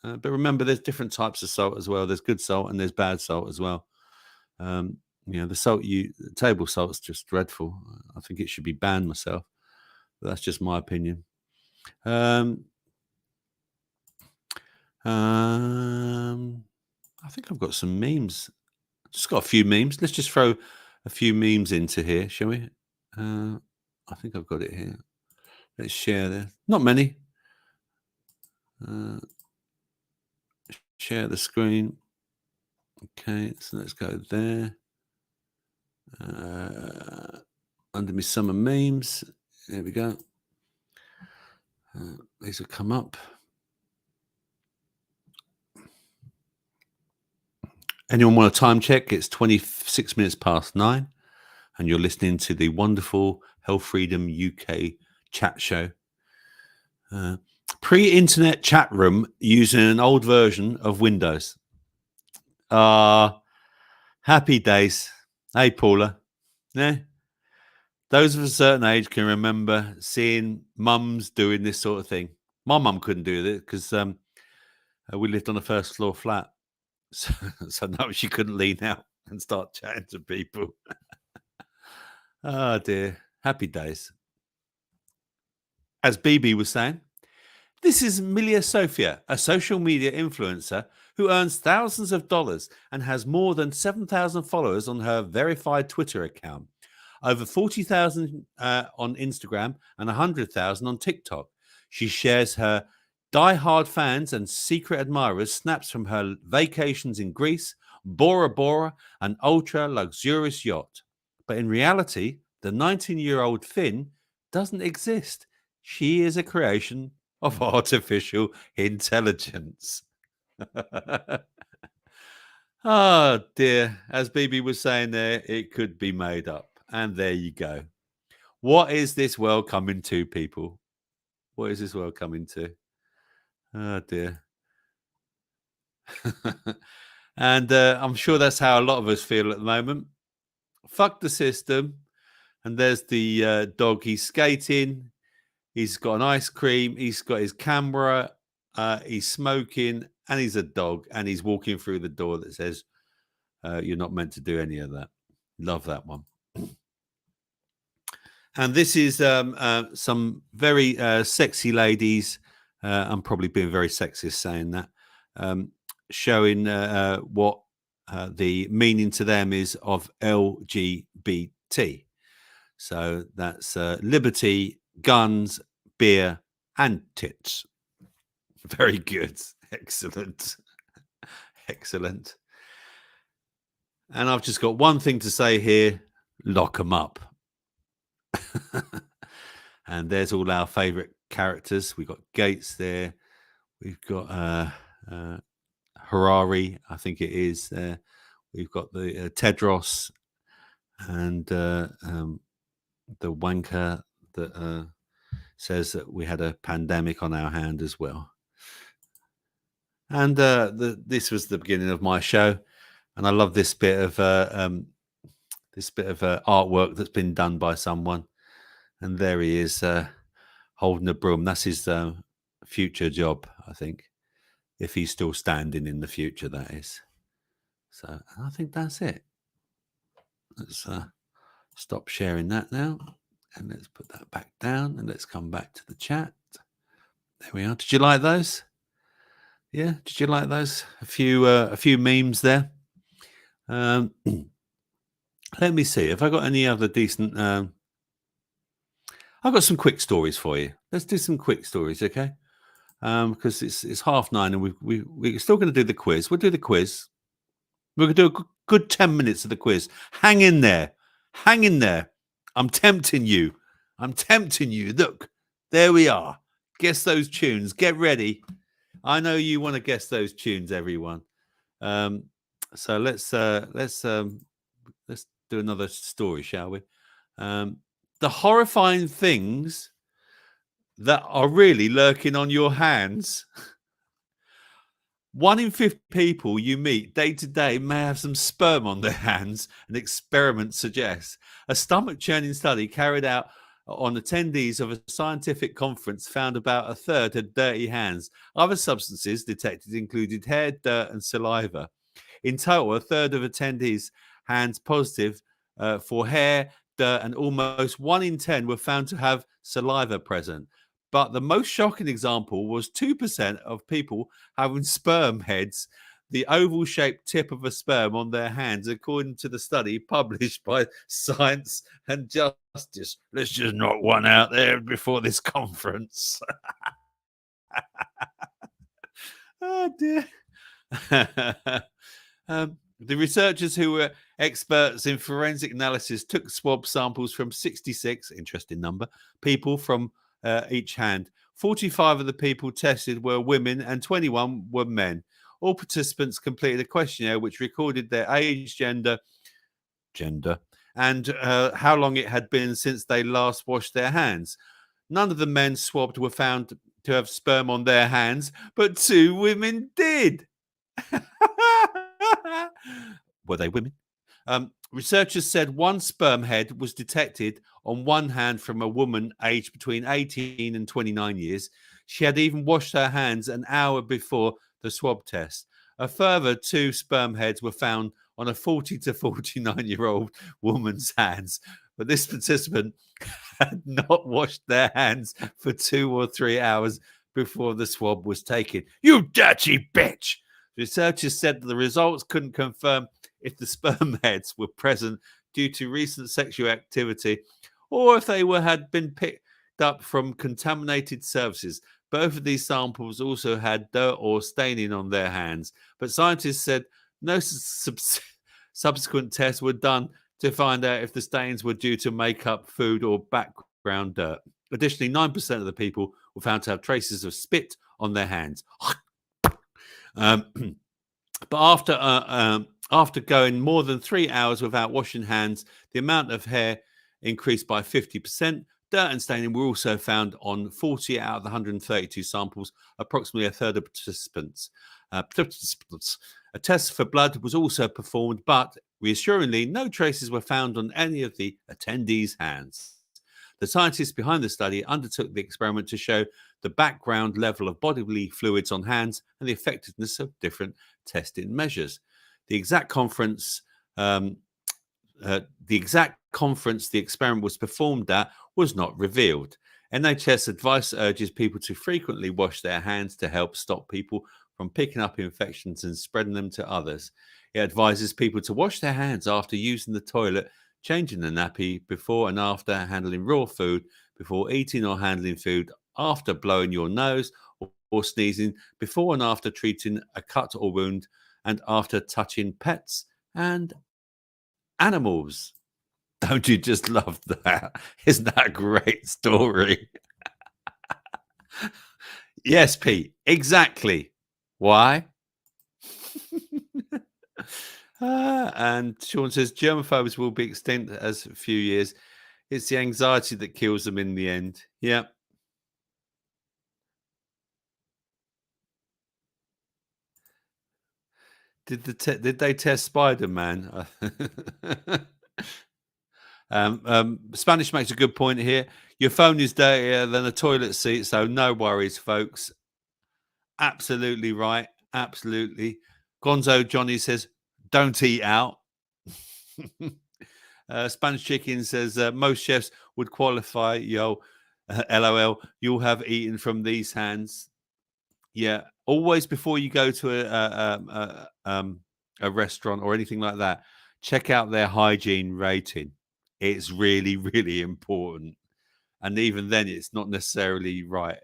But remember, there's different types of salt as well. There's good salt and there's bad salt as well. The salt table salt's just dreadful. I think it should be banned myself, but that's just my opinion. I think I've got some memes. Just got a few memes. Let's just throw a few memes into here, shall we? I think I've got it here. Let's share there. Not many. Share the screen. Okay, so let's go there. Under me summer memes. There we go. These will come up. Anyone want a time check? It's 26 minutes past 9, and you're listening to the wonderful Healthfreedom UK chat show. Pre-internet chat room using an old version of Windows. Happy days. Hey, Paula. Yeah. Those of a certain age can remember seeing mums doing this sort of thing. My mum couldn't do it because we lived on a first floor flat. So no, she couldn't lean out and start chatting to people. Oh, dear. Happy days. As BB was saying, this is Milia Sofia, a social media influencer who earns thousands of dollars and has more than 7,000 followers on her verified Twitter account, over 40,000 on Instagram and 100,000 on TikTok. She shares her die-hard fans and secret admirers snaps from her vacations in Greece, Bora Bora, an ultra-luxurious yacht. But in reality, the 19-year-old Finn doesn't exist. She is a creation of artificial intelligence. Oh dear. As BB was saying there, it could be made up. And there you go. What is this world coming to, people? What is this world coming to? Oh dear. And I'm sure that's how a lot of us feel at the moment. Fuck the system. And there's the dog. He's skating. He's got an ice cream. He's got his camera. He's smoking. And he's a dog. And he's walking through the door that says, you're not meant to do any of that. Love that one. And this is some very sexy ladies. I'm probably being very sexist saying that. Showing what the meaning to them is of LGBT. So that's liberty, guns, beer, and tits. Very good. Excellent. Excellent. And I've just got one thing to say here. Lock them up. And there's all our favourite characters. We've got Gates there. We've got Harari, I think it is there. We've got the Tedros and the wanker that says that we had a pandemic on our hand as well. And this was the beginning of my show, and I love this bit of artwork that's been done by someone. And there he is holding a broom. That's his future job, I think, if he's still standing in the future, that is. So I think that's it. Let's stop sharing that now. And let's put that back down. And let's come back to the chat. There we are. Did you like those? Yeah, did you like those? A few memes there. Let me see. Have I got any other decent... I've got some quick stories for you. Let's do some quick stories, okay? Because it's 9:30 and we're still going to do the quiz. We'll do the quiz. We're going to do a good 10 minutes of the quiz. Hang in there. Hang in there. I'm tempting you. I'm tempting you. Look, there we are. Guess those tunes. Get ready. I know you want to guess those tunes, everyone. So let's do another story, shall we? The horrifying things that are really lurking on your hands. 1 in 5 people you meet day to day may have some sperm on their hands, an experiment suggests. A stomach-churning study carried out on attendees of a scientific conference found about a third had dirty hands. Other substances detected included hair, dirt, and saliva. In total, a third of attendees' hands positive for hair, dirt, and almost 1 in 10 were found to have saliva present. But the most shocking example was 2% of people having sperm heads, the oval-shaped tip of a sperm on their hands, according to the study published by Science and Justice. Let's just knock one out there before this conference. Oh, dear. The researchers, who were experts in forensic analysis, took swab samples from 66, interesting number, people from each hand. 45 of the people tested were women and 21 were men. All participants completed a questionnaire which recorded their age, gender, and how long it had been since they last washed their hands. None of the men swabbed were found to have sperm on their hands, but 2 women did. Were they women? Researchers said 1 sperm head was detected on one hand from a woman aged between 18 and 29 years. She had even washed her hands an hour before the swab test. A further 2 sperm heads were found on a 40 to 49-year-old woman's hands. But this participant had not washed their hands for 2 or 3 hours before the swab was taken. You dirty bitch! Researchers said that the results couldn't confirm if the sperm heads were present due to recent sexual activity or if they had been picked up from contaminated surfaces. Both of these samples also had dirt or staining on their hands, but scientists said no subsequent tests were done to find out if the stains were due to makeup, food, or background dirt. Additionally, 9% of the people were found to have traces of spit on their hands. But after going more than 3 hours without washing hands, the amount of hair increased by 50%. Dirt and staining were also found on 40 out of the 132 samples, approximately a third of participants. A test for blood was also performed, but reassuringly, no traces were found on any of the attendees' hands. The scientists behind the study undertook the experiment to show the background level of bodily fluids on hands and the effectiveness of different testing measures. The exact conference the experiment was performed at was not revealed. NHS advice urges people to frequently wash their hands to help stop people from picking up infections and spreading them to others. It advises people to wash their hands after using the toilet, changing the nappy, before and after handling raw food, before eating or handling food, after blowing your nose or sneezing, before and after treating a cut or wound, and after touching pets and animals. Don't you just love that? Isn't that a great story? Yes, Pete, exactly. Why? And Sean says germophobes will be extinct as a few years. It's the anxiety that kills them in the end. Yeah. Did they test Spider-Man? Spanish makes a good point here. Your phone is dirtier than a toilet seat, so no worries, folks. Absolutely right. Absolutely. Gonzo Johnny says, don't eat out. Spanish Chicken says, most chefs would qualify, LOL, you'll have eaten from these hands. Yeah, always before you go to a restaurant or anything like that, check out their hygiene rating. It's really, really important. And even then, it's not necessarily right.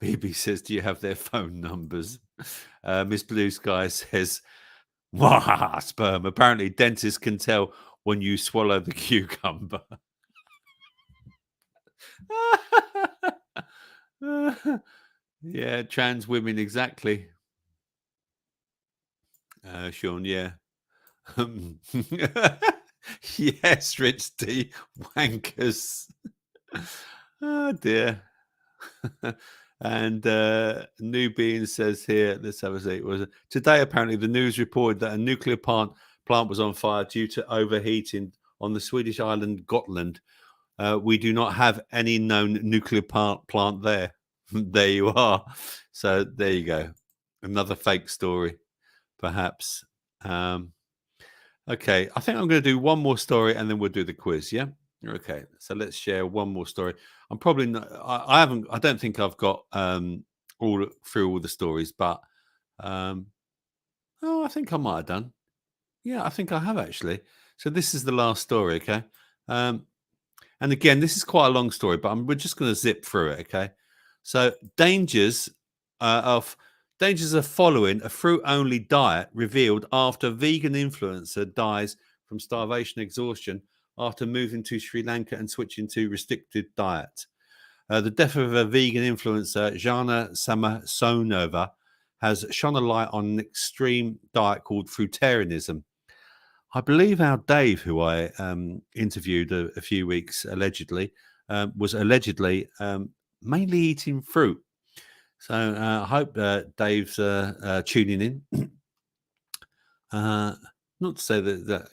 BB says, do you have their phone numbers? Miss Blue Sky says, wah, sperm. Apparently, dentists can tell when you swallow the cucumber. Yeah, trans women, exactly. Sean, yeah. Yes, Rich D. Wankers. Oh, dear. And New Being says here, let's have a see. Today, apparently, the news reported that a nuclear plant was on fire due to overheating on the Swedish island Gotland. We do not have any known nuclear plant there. There you are. So there you go. Another fake story, perhaps. Okay, I think I'm going to do one more story and then we'll do the quiz. Yeah. Okay. So let's share one more story. I'm probably not. I don't think I've got all through all the stories, but I think I might have done. Yeah, I think I have actually. So this is the last story. Okay. And again, this is quite a long story, but we're just going to zip through it. Okay. So dangers of following a fruit-only diet revealed after vegan influencer dies from starvation exhaustion after moving to Sri Lanka and switching to restricted diet. The death of a vegan influencer, Jana Samasonova, has shone a light on an extreme diet called fruitarianism. I believe our Dave, who I interviewed a few weeks allegedly, was allegedly mainly eating fruit. So I hope Dave's tuning in. Not to say that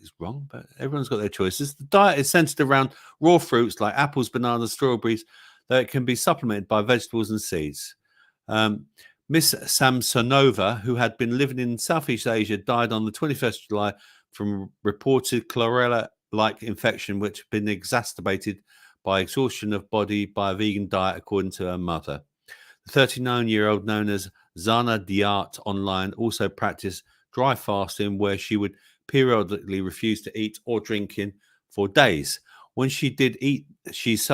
is wrong, but everyone's got their choices. The diet is centered around raw fruits like apples, bananas, strawberries, that can be supplemented by vegetables and seeds. Miss Samsonova, who had been living in Southeast Asia, died on the 21st of July from reported chlorella-like infection, which had been exacerbated by exhaustion of body by a vegan diet, according to her mother. The 39-year-old, known as Zana Diat online, also practiced dry fasting, where she would periodically refuse to eat or drink in for days. When she did eat, she she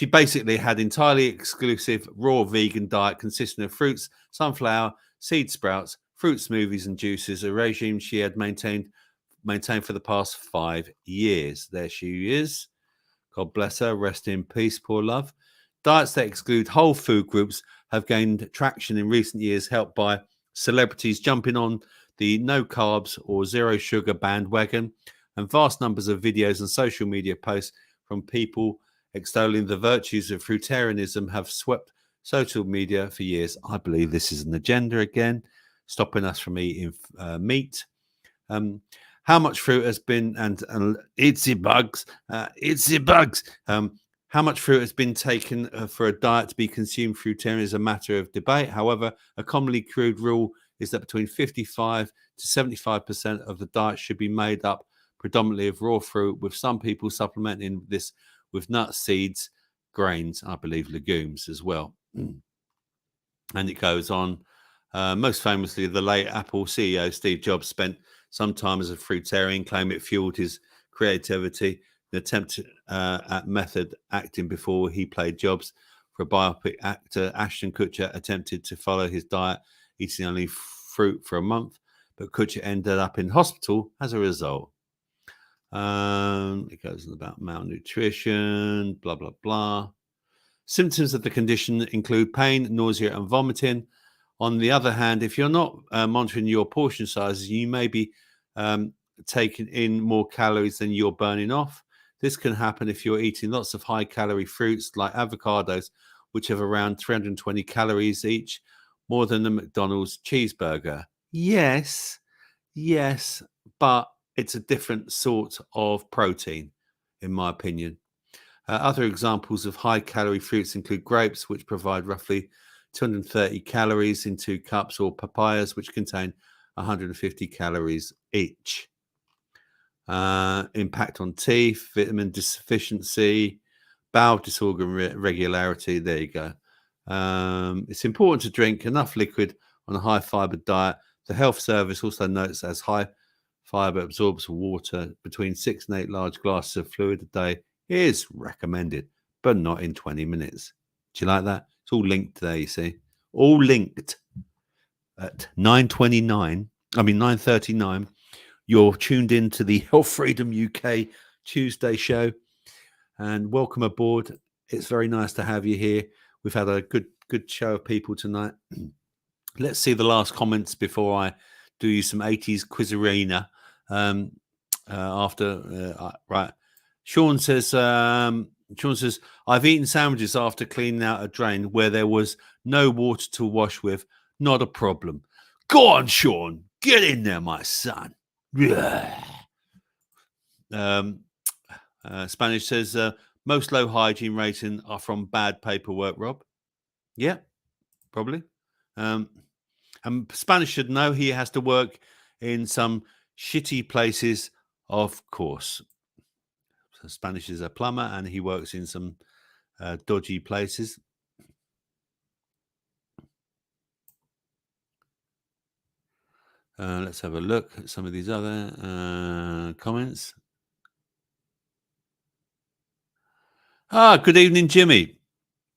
basically had entirely exclusive raw vegan diet consisting of fruits, sunflower, seed sprouts, fruit smoothies and juices, a regime she had maintained for the past 5 years. There she is. God bless her. Rest in peace, poor love. Diets that exclude whole food groups have gained traction in recent years, helped by celebrities jumping on the no carbs or zero sugar bandwagon, and vast numbers of videos and social media posts from people extolling the virtues of fruitarianism have swept social media for years. I believe this is an agenda again, stopping us from eating meat. How much fruit has been, and itsy bugs, how much fruit has been taken for a diet to be consumed fruitarian is a matter of debate. However, a commonly crude rule is that between 55 to 75% of the diet should be made up predominantly of raw fruit, with some people supplementing this with nuts, seeds, grains, I believe legumes as well. And it goes on. Most famously, the late Apple CEO Steve Jobs spent some time as a fruitarian, claiming it fueled his creativity. An attempt at method acting before he played Jobs. For a biopic, actor Ashton Kutcher attempted to follow his diet, eating only fruit for a month, but Kutcher ended up in hospital as a result. It goes on about malnutrition, blah, blah, blah. Symptoms of the condition include pain, nausea, and vomiting. On the other hand, if you're not monitoring your portion sizes, you may be taking in more calories than you're burning off. This can happen if you're eating lots of high-calorie fruits like avocados, which have around 320 calories each, more than the McDonald's cheeseburger. Yes, but it's a different sort of protein, in my opinion. Other examples of high-calorie fruits include grapes, which provide roughly 230 calories in 2 cups, or papayas, which contain 150 calories each. Impact on teeth, vitamin deficiency, bowel disorder regularity. There you go. It's important to drink enough liquid on a high fiber diet. The Health Service also notes as high fiber absorbs water between 6 and 8 large glasses of fluid a day is recommended, but not in 20 minutes. Do you like that? It's all linked there, you see. All linked at 9:39. You're tuned in to the Healthfreedom UK Tuesday show, and welcome aboard. It's very nice to have you here. We've had a good show of people tonight. Let's see the last comments before I do you some 80s quizarena. Right. Sean says, I've eaten sandwiches after cleaning out a drain where there was no water to wash with. Not a problem. Go on, Sean. Get in there, my son. Spanish says, most low hygiene rating are from bad paperwork, Rob. Yeah, probably. And Spanish should know he has to work in some shitty places, of course. So Spanish is a plumber and he works in some dodgy places. Let's have a look at some of these other comments. Good evening, Jimmy.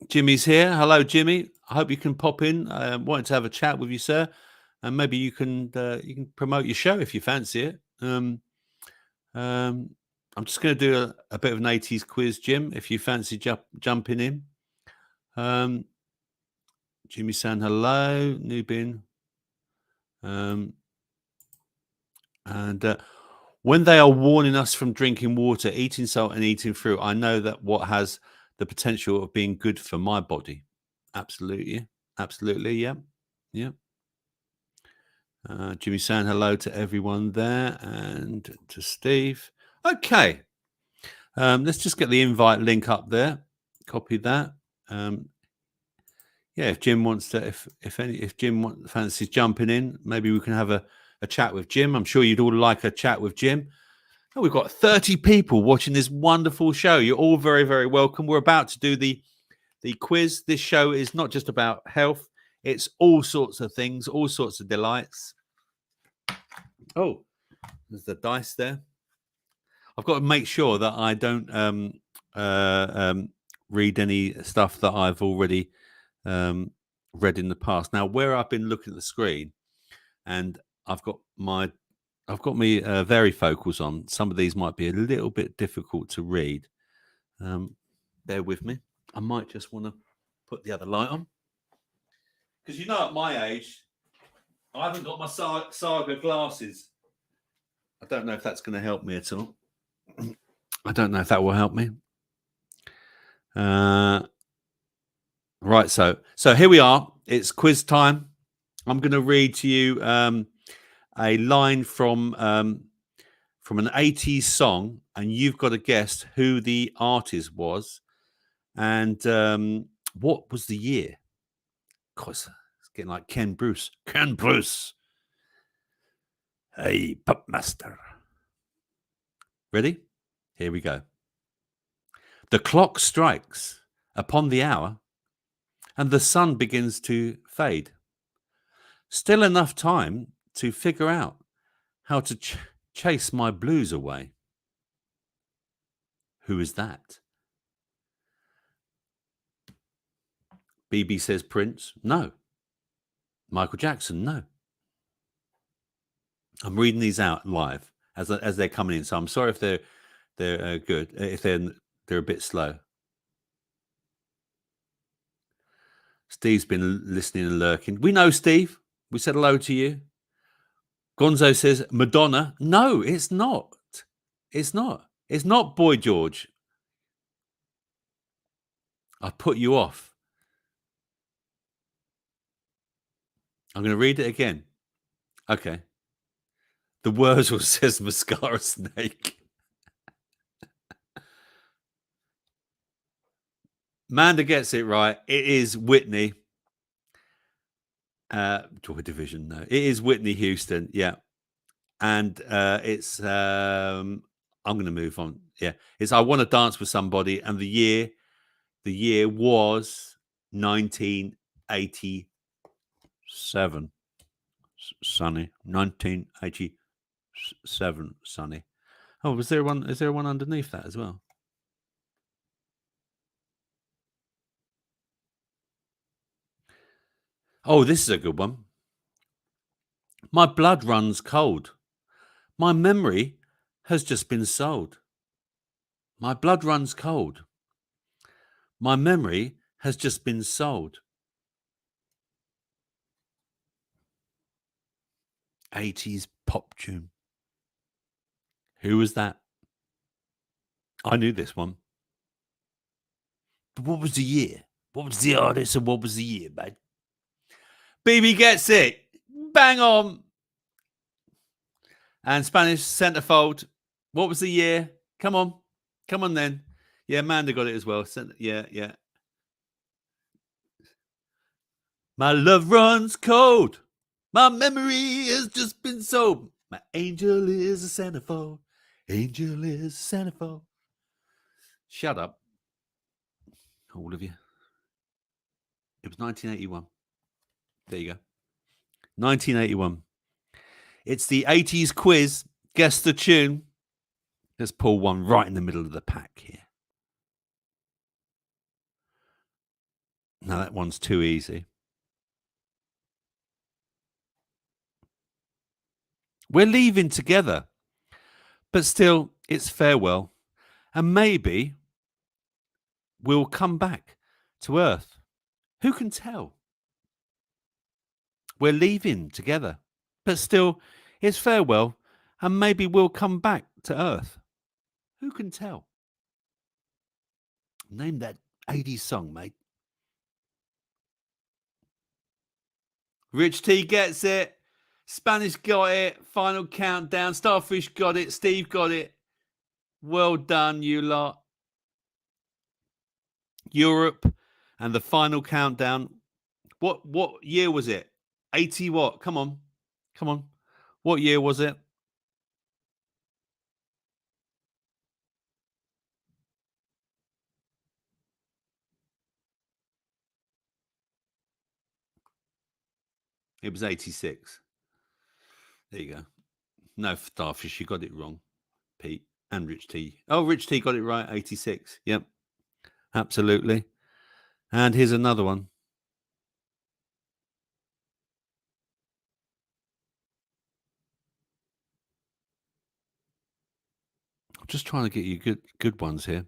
Jimmy's here. Hello, Jimmy. I hope you can pop in. I wanted to have a chat with you, sir, and maybe you can promote your show if you fancy it. I'm just going to do a bit of an 80s quiz, Jim, if you fancy jumping in. Jimmy saying hello, Nubin. And when they are warning us from drinking water, eating salt and eating fruit, I know that what has the potential of being good for my body. Absolutely. Absolutely. Yeah. Yeah. Jimmy saying hello to everyone there and to Steve. Okay. Let's just get the invite link up there. Copy that. Yeah, if Jim wants to, if Jim fancies jumping in, maybe we can have a chat with Jim. I'm sure you'd all like a chat with Jim. Oh, we've got 30 people watching this wonderful show. You're all very, very welcome. We're about to do the quiz. This show is not just about health. It's all sorts of things, all sorts of delights. Oh, there's the dice there. I've got to make sure that I don't read any stuff that I've already read in the past. Now, where I've been looking at the screen, and I've got my varifocals on. Some of these might be a little bit difficult to read. Bear with me. I might just want to put the other light on, because at my age, I haven't got my Saga glasses. I don't know if that's going to help me at all. I don't know if that will help me. Right, so here we are. It's quiz time. I'm going to read to you a line from an 80s song, and you've got to guess who the artist was and what was the year. Of course, it's getting like Ken Bruce. Ken Bruce. Hey, Pupmaster. Ready? Here we go. The clock strikes upon the hour, and the sun begins to fade. Still enough time to figure out how to chase my blues away. Who is that? BB says Prince. No. Michael Jackson. No. I'm reading these out live as they're coming in, so I'm sorry if they're good, if they're a bit slow. Steve's been listening and lurking. We know, Steve. We said hello to you. Gonzo says Madonna. No, it's not. It's not. It's not Boy George. I put you off. I'm going to read it again. Okay. The Wurzel says Mascara Snake. Manda gets it right. It is Whitney. Joy Division, no. It is Whitney Houston, yeah. And it's I'm gonna move on. Yeah. It's I Want to Dance with Somebody, and the year was 1987. Sonny. 1987, Sonny. Oh, is there one underneath that as well? Oh, this is a good one. My blood runs cold. My memory has just been sold. My blood runs cold. My memory has just been sold. 80s pop tune. Who was that? I knew this one. But what was the year? What was the artist and what was the year, mate? BB gets it. Bang on. And Spanish centerfold. What was the year? Come on. Come on then. Yeah, Amanda got it as well. Yeah. My love runs cold. My memory has just been sold. My angel is a centerfold. Angel is a centerfold. Shut up. All of you. It was 1981. There you go. 1981. It's the 80s quiz. Guess the tune. Let's pull one right in the middle of the pack here. No, that one's too easy. We're leaving together, but still, it's farewell. And maybe we'll come back to Earth. Who can tell? We're leaving together, but still, it's farewell, and maybe we'll come back to Earth. Who can tell? Name that 80s song, mate. Rich T gets it. Spanish got it. Final countdown. Starfish got it. Steve got it. Well done, you lot. Europe and the final countdown. What year was it? 80 what? Come on. Come on. What year was it? It was 86. There you go. No, Starfish, you got it wrong, Pete and Rich T. Oh, Rich T got it right, 86. Yep, absolutely. And here's another one. I'm just trying to get you good ones here.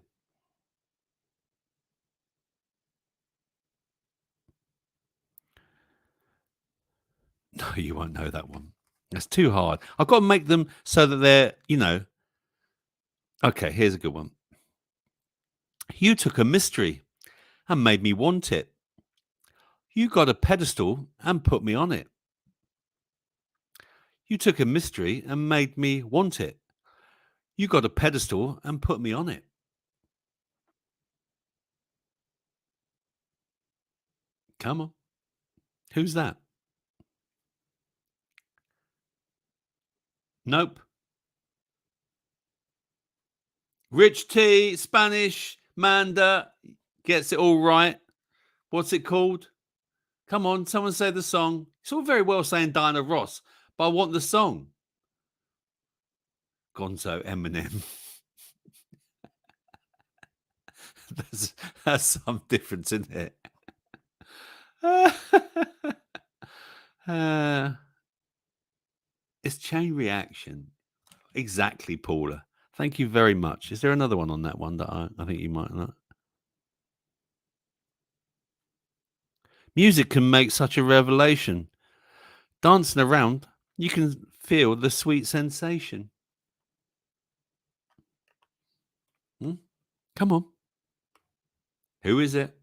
No, you won't know that one. That's too hard. I've got to make them so that they're, Okay, here's a good one. You took a mystery and made me want it. You got a pedestal and put me on it. You took a mystery and made me want it. You got a pedestal and put me on it. Come on. Who's that? Nope. Rich T, Spanish, Manda, gets it all right. What's it called? Come on, someone say the song. It's all very well saying Diana Ross, but I want the song. Gonzo Eminem. That's some difference, isn't it? It's chain reaction. Exactly, Paula. Thank you very much. Is there another one on that one that I think you might not? Music can make such a revelation. Dancing around, you can feel the sweet sensation. Come on. Who is it?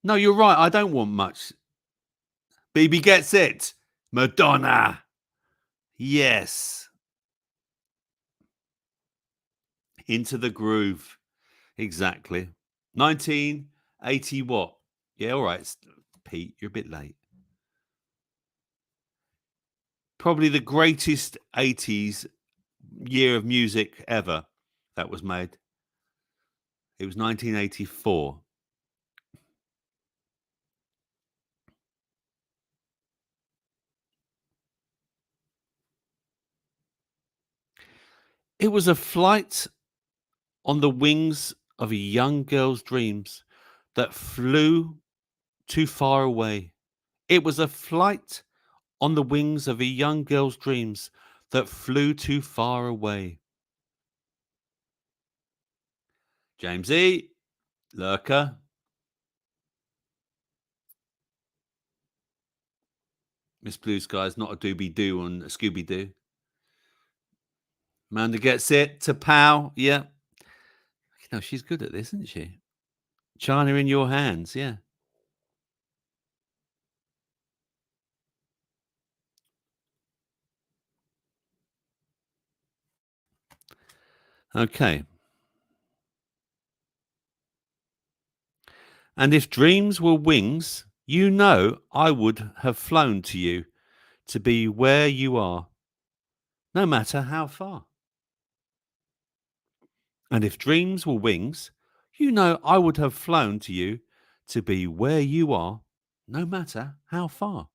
No, you're right. I don't want much. BB gets it. Madonna. Yes. Into the groove. Exactly. 1980 what? Yeah, all right. Pete, you're a bit late. Probably the greatest 80s year of music ever that was made. It was 1984. It was a flight on the wings of a young girl's dreams that flew too far away. It was a flight on the wings of a young girl's dreams that flew too far away. James E. Lurker. Miss Blue Sky's not a doobie-doo on a Scooby-Doo. Amanda gets it. To Pow. Yeah. She's good at this, isn't she? China in your hands. Yeah. Okay. And if dreams were wings, you know I would have flown to you to be where you are, no matter how far. And if dreams were wings, you know I would have flown to you to be where you are, no matter how far.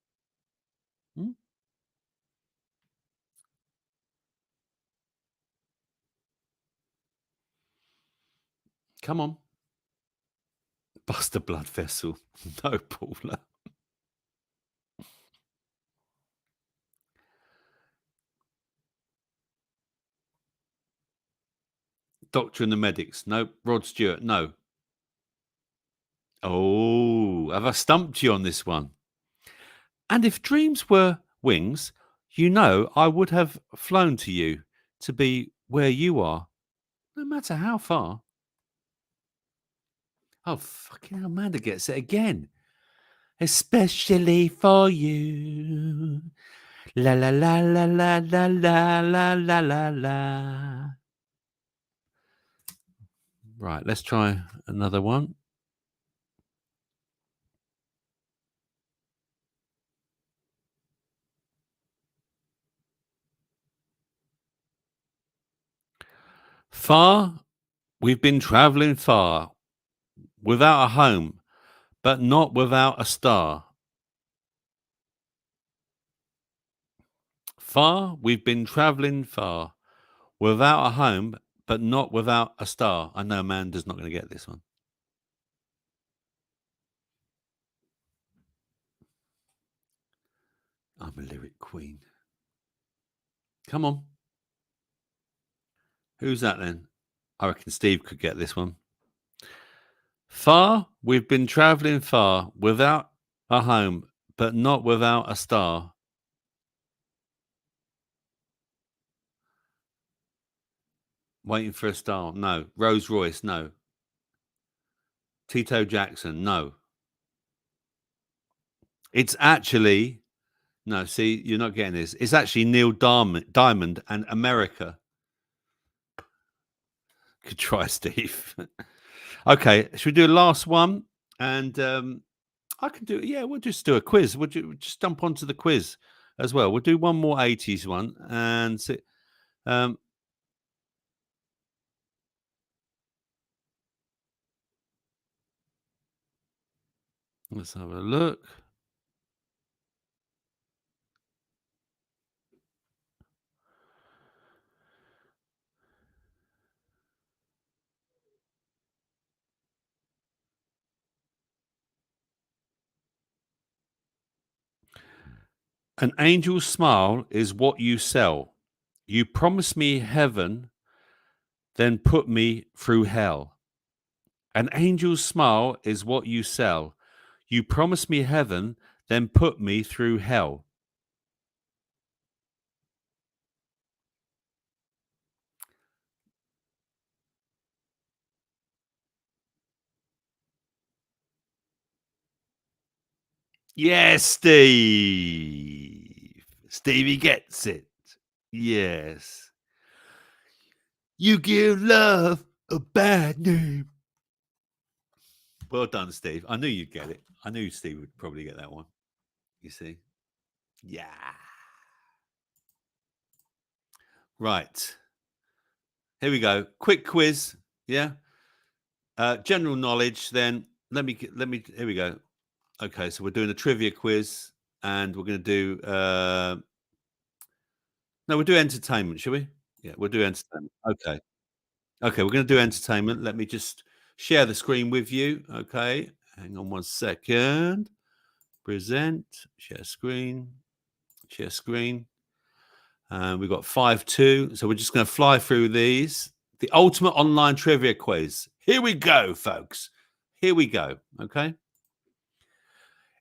Come on. Bust a blood vessel. No, Paula. Doctor and the Medics. No. Rod Stewart. No. Oh, have I stumped you on this one? And if dreams were wings, you know I would have flown to you to be where you are, no matter how far. Oh, fucking hell, Amanda gets it again. Especially for you. La la la la la la la la la la la. Right, let's try another one. Far, we've been traveling far, without a home, but not without a star. Far, we've been traveling far, without a home, but not without a star. I know Amanda's not going to get this one. I'm a lyric queen. Come on. Who's that then? I reckon Steve could get this one. Far, we've been traveling far, without a home, but not without a star. Waiting for a star. No. Rolls Royce. No. Tito Jackson. No. It's actually, no, see, you're not getting this. It's actually Neil Diamond and America. Could try, Steve. Okay, should we do a last one? And I can do, yeah, we'll just do a quiz. We'll just jump onto the quiz as well. We'll do one more 80s one and see. Let's have a look. An angel's smile is what you sell. You promise me heaven, then put me through hell. An angel's smile is what you sell. You promise me heaven, then put me through hell. Yes, Steve. Stevie gets it. Yes. You give love a bad name. Well done, Steve. I knew you'd get it. I knew Steve would probably get that one. You see? Yeah. Right. Here we go. Quick quiz. Yeah. General knowledge. Then let me. Here we go. Okay, so we're doing a trivia quiz, and we're going to do. No, we'll do entertainment, shall we? Yeah, we'll do entertainment. Okay. Okay, we're going to do entertainment. Let me just share the screen with you. Okay, hang on 1 second. Present. Share screen. Share screen. We've got 5-2. So we're just going to fly through these. The ultimate online trivia quiz. Here we go, folks. Here we go. Okay.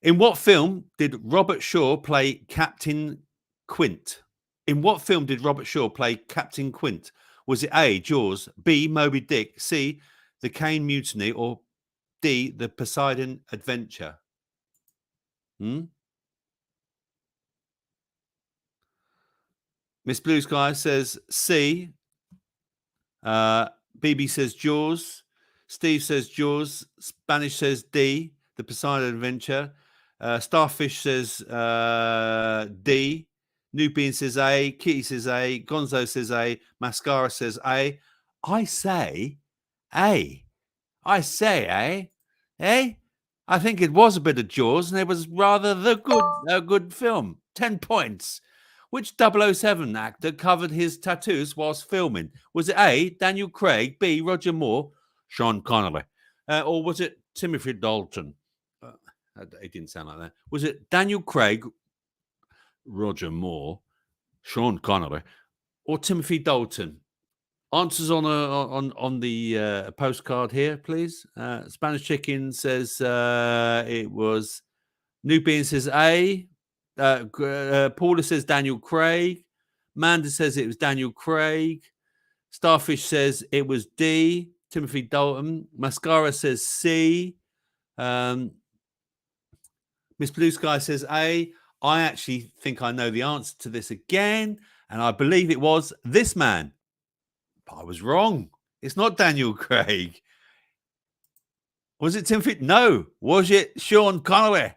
In what film did Robert Shaw play Captain Quint? In what film did Robert Shaw play Captain Quint? Was it A, Jaws, B, Moby Dick, C, The Caine Mutiny, or D, The Poseidon Adventure? Miss Blue Sky says C. BB says Jaws. Steve says Jaws. Spanish says D, The Poseidon Adventure. Starfish says D. Nubian says A. Kitty says A. Gonzo says A. Mascara says A. I say A. I say A. Eh? I think it was a bit of Jaws, and it was rather a good film. 10 points. Which 007 actor covered his tattoos whilst filming? Was it A, Daniel Craig, B, Roger Moore, Sean Connery, or was it Timothy Dalton? It didn't sound like that. Was it Daniel Craig, Roger Moore, Sean Connery, or Timothy Dalton? Answers on the postcard here, please. Spanish Chicken says it was. Nubian says A. Paula says Daniel Craig. Manda says it was Daniel Craig. Starfish says it was D. Timothy Dalton. Mascara says C. Miss Blue Sky says A. I actually think I know the answer to this again, and I believe it was this man. But I was wrong. It's not Daniel Craig. Was it Timothy? No. Was it Sean Connery?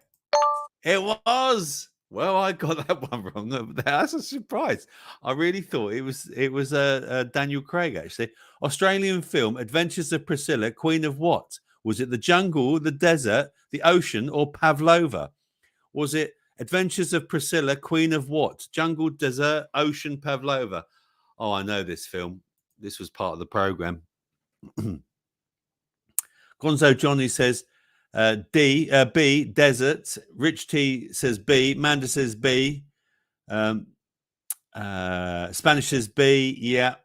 It was. Well, I got that one wrong. That's a surprise. I really thought it was Daniel Craig, actually. Australian film, Adventures of Priscilla, Queen of what? Was it the jungle, the desert, the ocean, or Pavlova? Was it Adventures of Priscilla, Queen of what? Jungle, desert, ocean, Pavlova. Oh, I know this film. This was part of the program. Gonzo Johnny says B, desert. Rich T says B. Manda says B. Spanish says B. Yeah.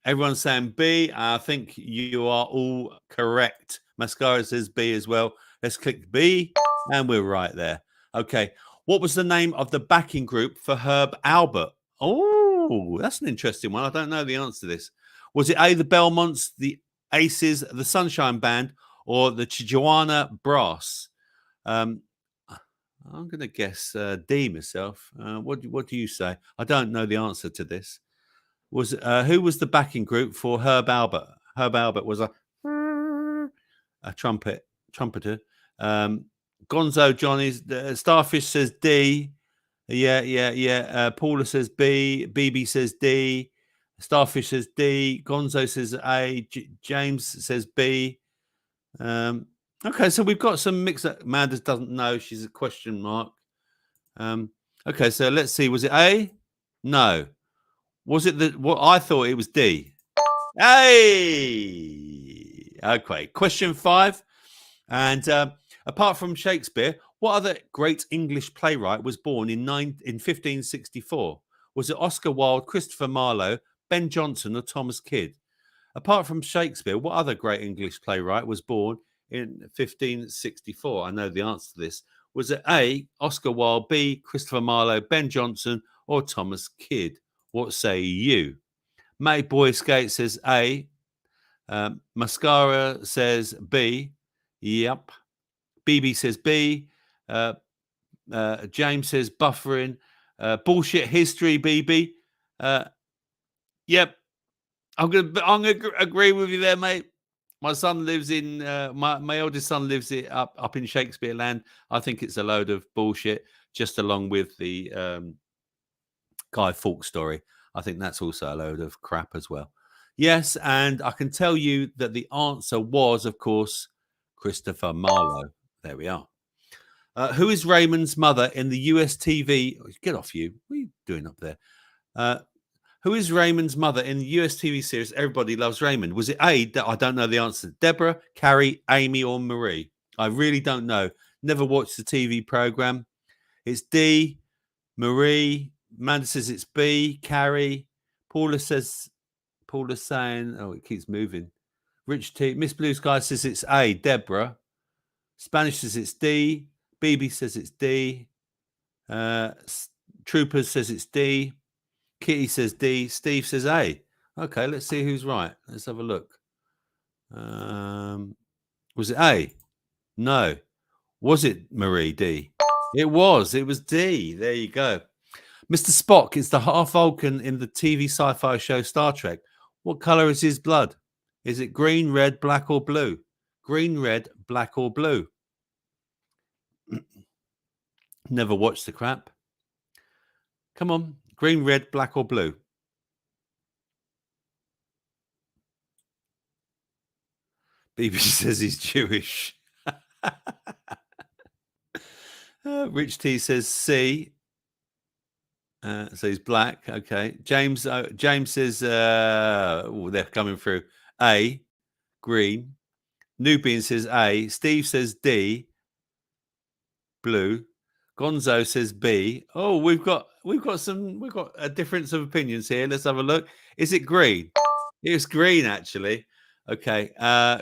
Everyone's saying B. I think you are all correct. Mascara says B as well. Let's click B, and we're right there. Okay. What was the name of the backing group for Herb Albert? Oh, that's an interesting one. I don't know the answer to this. Was it A, the Belmonts, the Aces, the Sunshine Band, or the Chijuana Brass? I'm going to guess D myself. What do you say? I don't know the answer to this. Was who was the backing group for Herb Albert? Herb Albert was a trumpeter. Gonzo Johnny's Starfish says D. Yeah. Paula says B. BB says D. Starfish says D. Gonzo says A. James says B. Okay, so we've got some mix up. Manders doesn't know. She's a question mark. Okay, so let's see. Was it A? No. Was it what I thought it was D? Hey! Okay, question 5. And apart from Shakespeare, what other great English playwright was born in 1564? Was it Oscar Wilde, Christopher Marlowe, Ben Jonson, or Thomas Kidd? Apart from Shakespeare, what other great English playwright was born in 1564? I know the answer to this. Was it A, Oscar Wilde, B, Christopher Marlowe, Ben Jonson, or Thomas Kidd? What say you? May Boy Skate says A. Mascara says B. Yep. BB says B. James says buffering. Bullshit history, BB. Yep. I'm gonna agree with you there, mate. My son lives in my eldest son lives up in Shakespeare land. I think it's a load of bullshit, just along with the Guy Fawkes story. I think that's also a load of crap as well. Yes, and I can tell you that the answer was, of course, Christopher Marlowe. There we are. Who is Raymond's mother in the US TV? Get off you. What are you doing up there? Who is Raymond's mother in the US TV series Everybody Loves Raymond? Was it A? I don't know the answer. Deborah, Carrie, Amy, or Marie? I really don't know. Never watched the TV program. It's D. Marie. Amanda says it's B. Carrie. Paula's saying, oh, it keeps moving. Rich T. Miss Blue Sky says it's A. Deborah. Spanish says it's D. BB says it's D. Troopers says it's D. Kitty says D. Steve says A. Okay, let's see who's right. Let's have a look. Was it A? No. Was it Marie D? It was. It was D. There you go. Mr. Spock is the half Vulcan in the TV sci-fi show Star Trek. What color is his blood? Is it green, red, black, or blue? Green, red, black, or blue? Never watched the crap. Come on. Green, red, black, or blue? BB says he's Jewish. Rich T says C. So he's black. Okay. James says, they're coming through. A, green. Nubian says A. Steve says D, blue. Gonzo says B. Oh, we've got a difference of opinions here. Let's have a look. Is it green? It was green, actually. Okay.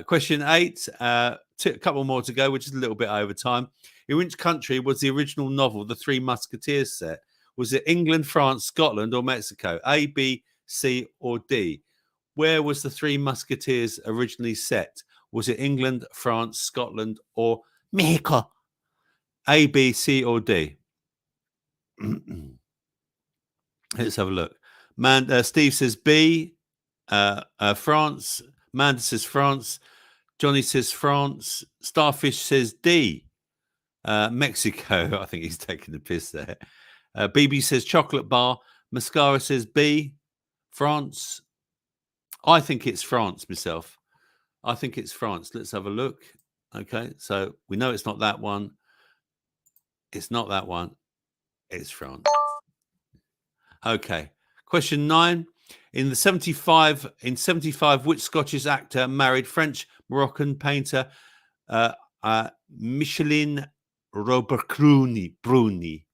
Question 8. A couple more to go, which is a little bit over time. In which country was the original novel, The Three Musketeers, set? Was it England, France, Scotland, or Mexico? A, B, C, or D? Where was The Three Musketeers originally set? Was it England, France, Scotland, or Mexico? A, B, C, or D? Let's have a look. Steve says B, France. Amanda says France. Johnny says France. Starfish says D, Mexico. I think he's taking the piss there. BB says chocolate bar. Mascara says B, France. I think it's France myself. I think it's France. Let's have a look. Okay, so we know it's not that one. It's not that one. It's France. Okay. Question 9. In 75, which Scottish actor married French Moroccan painter Micheline Bruni?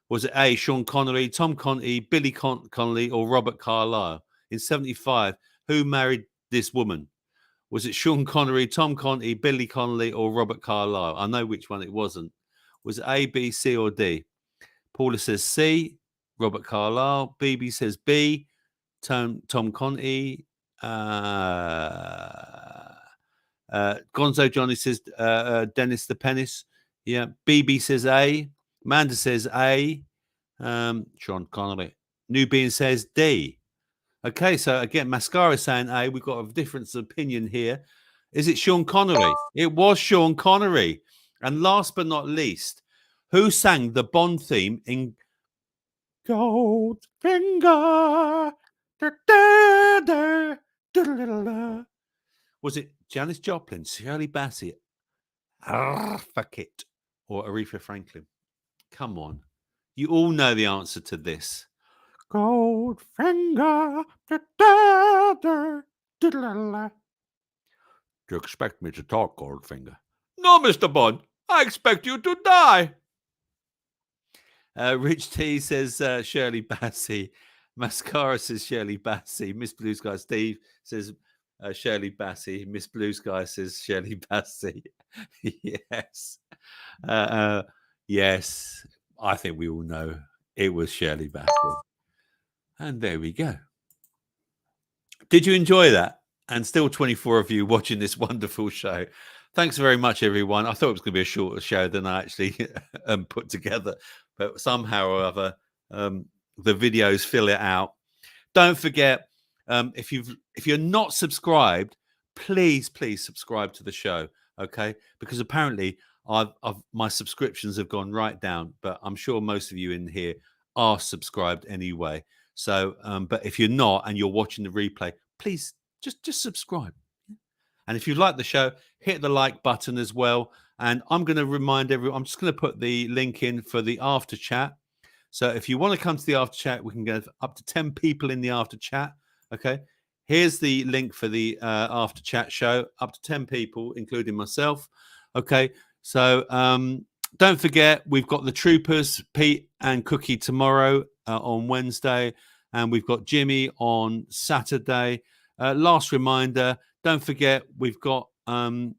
Was it A, Sean Connery, Tom Conti, Billy Connolly, or Robert Carlyle? In 75, who married this woman? Was it Sean Connery, Tom Conti, Billy Connolly, or Robert Carlyle? I know which one it wasn't. Was it A, B, C, or D? Paula says C, Robert Carlyle. BB says B, Tom Conti. Gonzo Johnny says Dennis the Penis. Yeah. BB says A. Amanda says A. Sean Connery. Nubian says D. Okay, so again, Mascara saying A. We've got a difference of opinion here. Is it Sean Connery? It was Sean Connery. And last but not least, who sang the Bond theme in Goldfinger? Was it Janis Joplin, Shirley Bassey, fuck it, or Aretha Franklin? Come on. You all know the answer to this. Goldfinger. Do you expect me to talk, Goldfinger? No, Mr. Bond. I expect you to die. Rich T says Shirley Bassey. Mascara says Shirley Bassey. Miss Blue Sky Steve says Shirley Bassey. Miss Blue Sky says Shirley Bassey. Yes. Yes. I think we all know it was Shirley Bassey. And there we go. Did you enjoy that? And still 24 of you watching this wonderful show. Thanks very much, everyone. I thought it was going to be a shorter show than I actually put together. But somehow or other, the videos fill it out. Don't forget, if you're not subscribed, please subscribe to the show, okay? Because apparently my subscriptions have gone right down, but I'm sure most of you in here are subscribed anyway. So, but if you're not and you're watching the replay, please just subscribe. And if you like the show, hit the like button as well. And I'm going to remind everyone, I'm just going to put the link in for the after chat. So if you want to come to the after chat, we can get up to 10 people in the after chat. Okay. Here's the link for the after chat show, up to 10 people, including myself. Okay. So don't forget, we've got the Troopers, Pete and Cookie tomorrow on Wednesday. And we've got Jimmy on Saturday. Last reminder, don't forget we've got to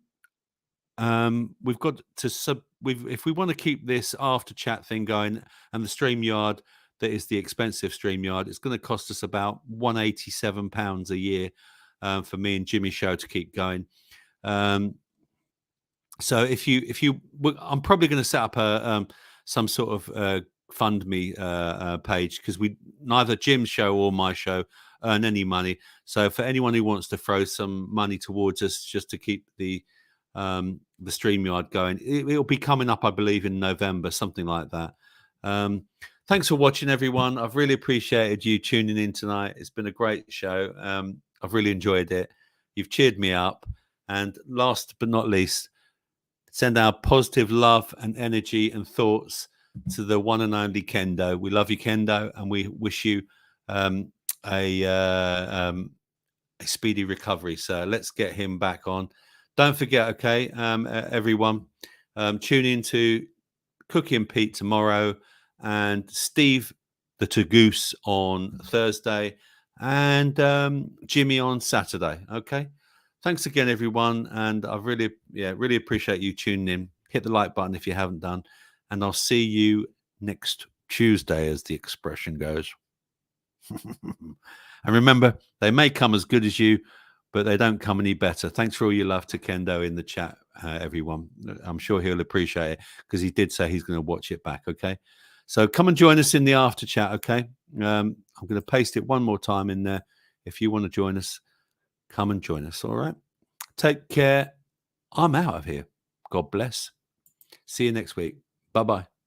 if we want to keep this after chat thing going, and the StreamYard that is the expensive StreamYard, it's going to cost us about £187 a year for me and Jimmy show to keep going. So if you I'm probably going to set up some sort of fund me page, because neither Jim's show or my show earn any money. So for anyone who wants to throw some money towards us just to keep the StreamYard going, it'll be coming up, I believe, in November, something like that. Thanks for watching, everyone. I've really appreciated you tuning in tonight. It's been a great show. I've really enjoyed it. You've cheered me up. And last but not least, send our positive love and energy and thoughts to the one and only Kendo. We love you, Kendo, and we wish you a speedy recovery. So let's get him back on. Don't forget, okay, everyone, tune in to Cookie and Pete tomorrow, and Steve the Tagoose on Thursday. and Jimmy on Saturday. Okay. Thanks again, everyone. And I really appreciate you tuning in. Hit the like button if you haven't done. And I'll see you next Tuesday, as the expression goes. And remember, they may come as good as you, but they don't come any better. Thanks for all your love to Kendo in the chat, everyone. I'm sure he'll appreciate it, because he did say he's going to watch it back. Okay. So come and join us in the after chat. Okay. I'm going to paste it one more time in there. If you want to join us, come and join us. All right. Take care. I'm out of here. God bless. See you next week. Bye-bye.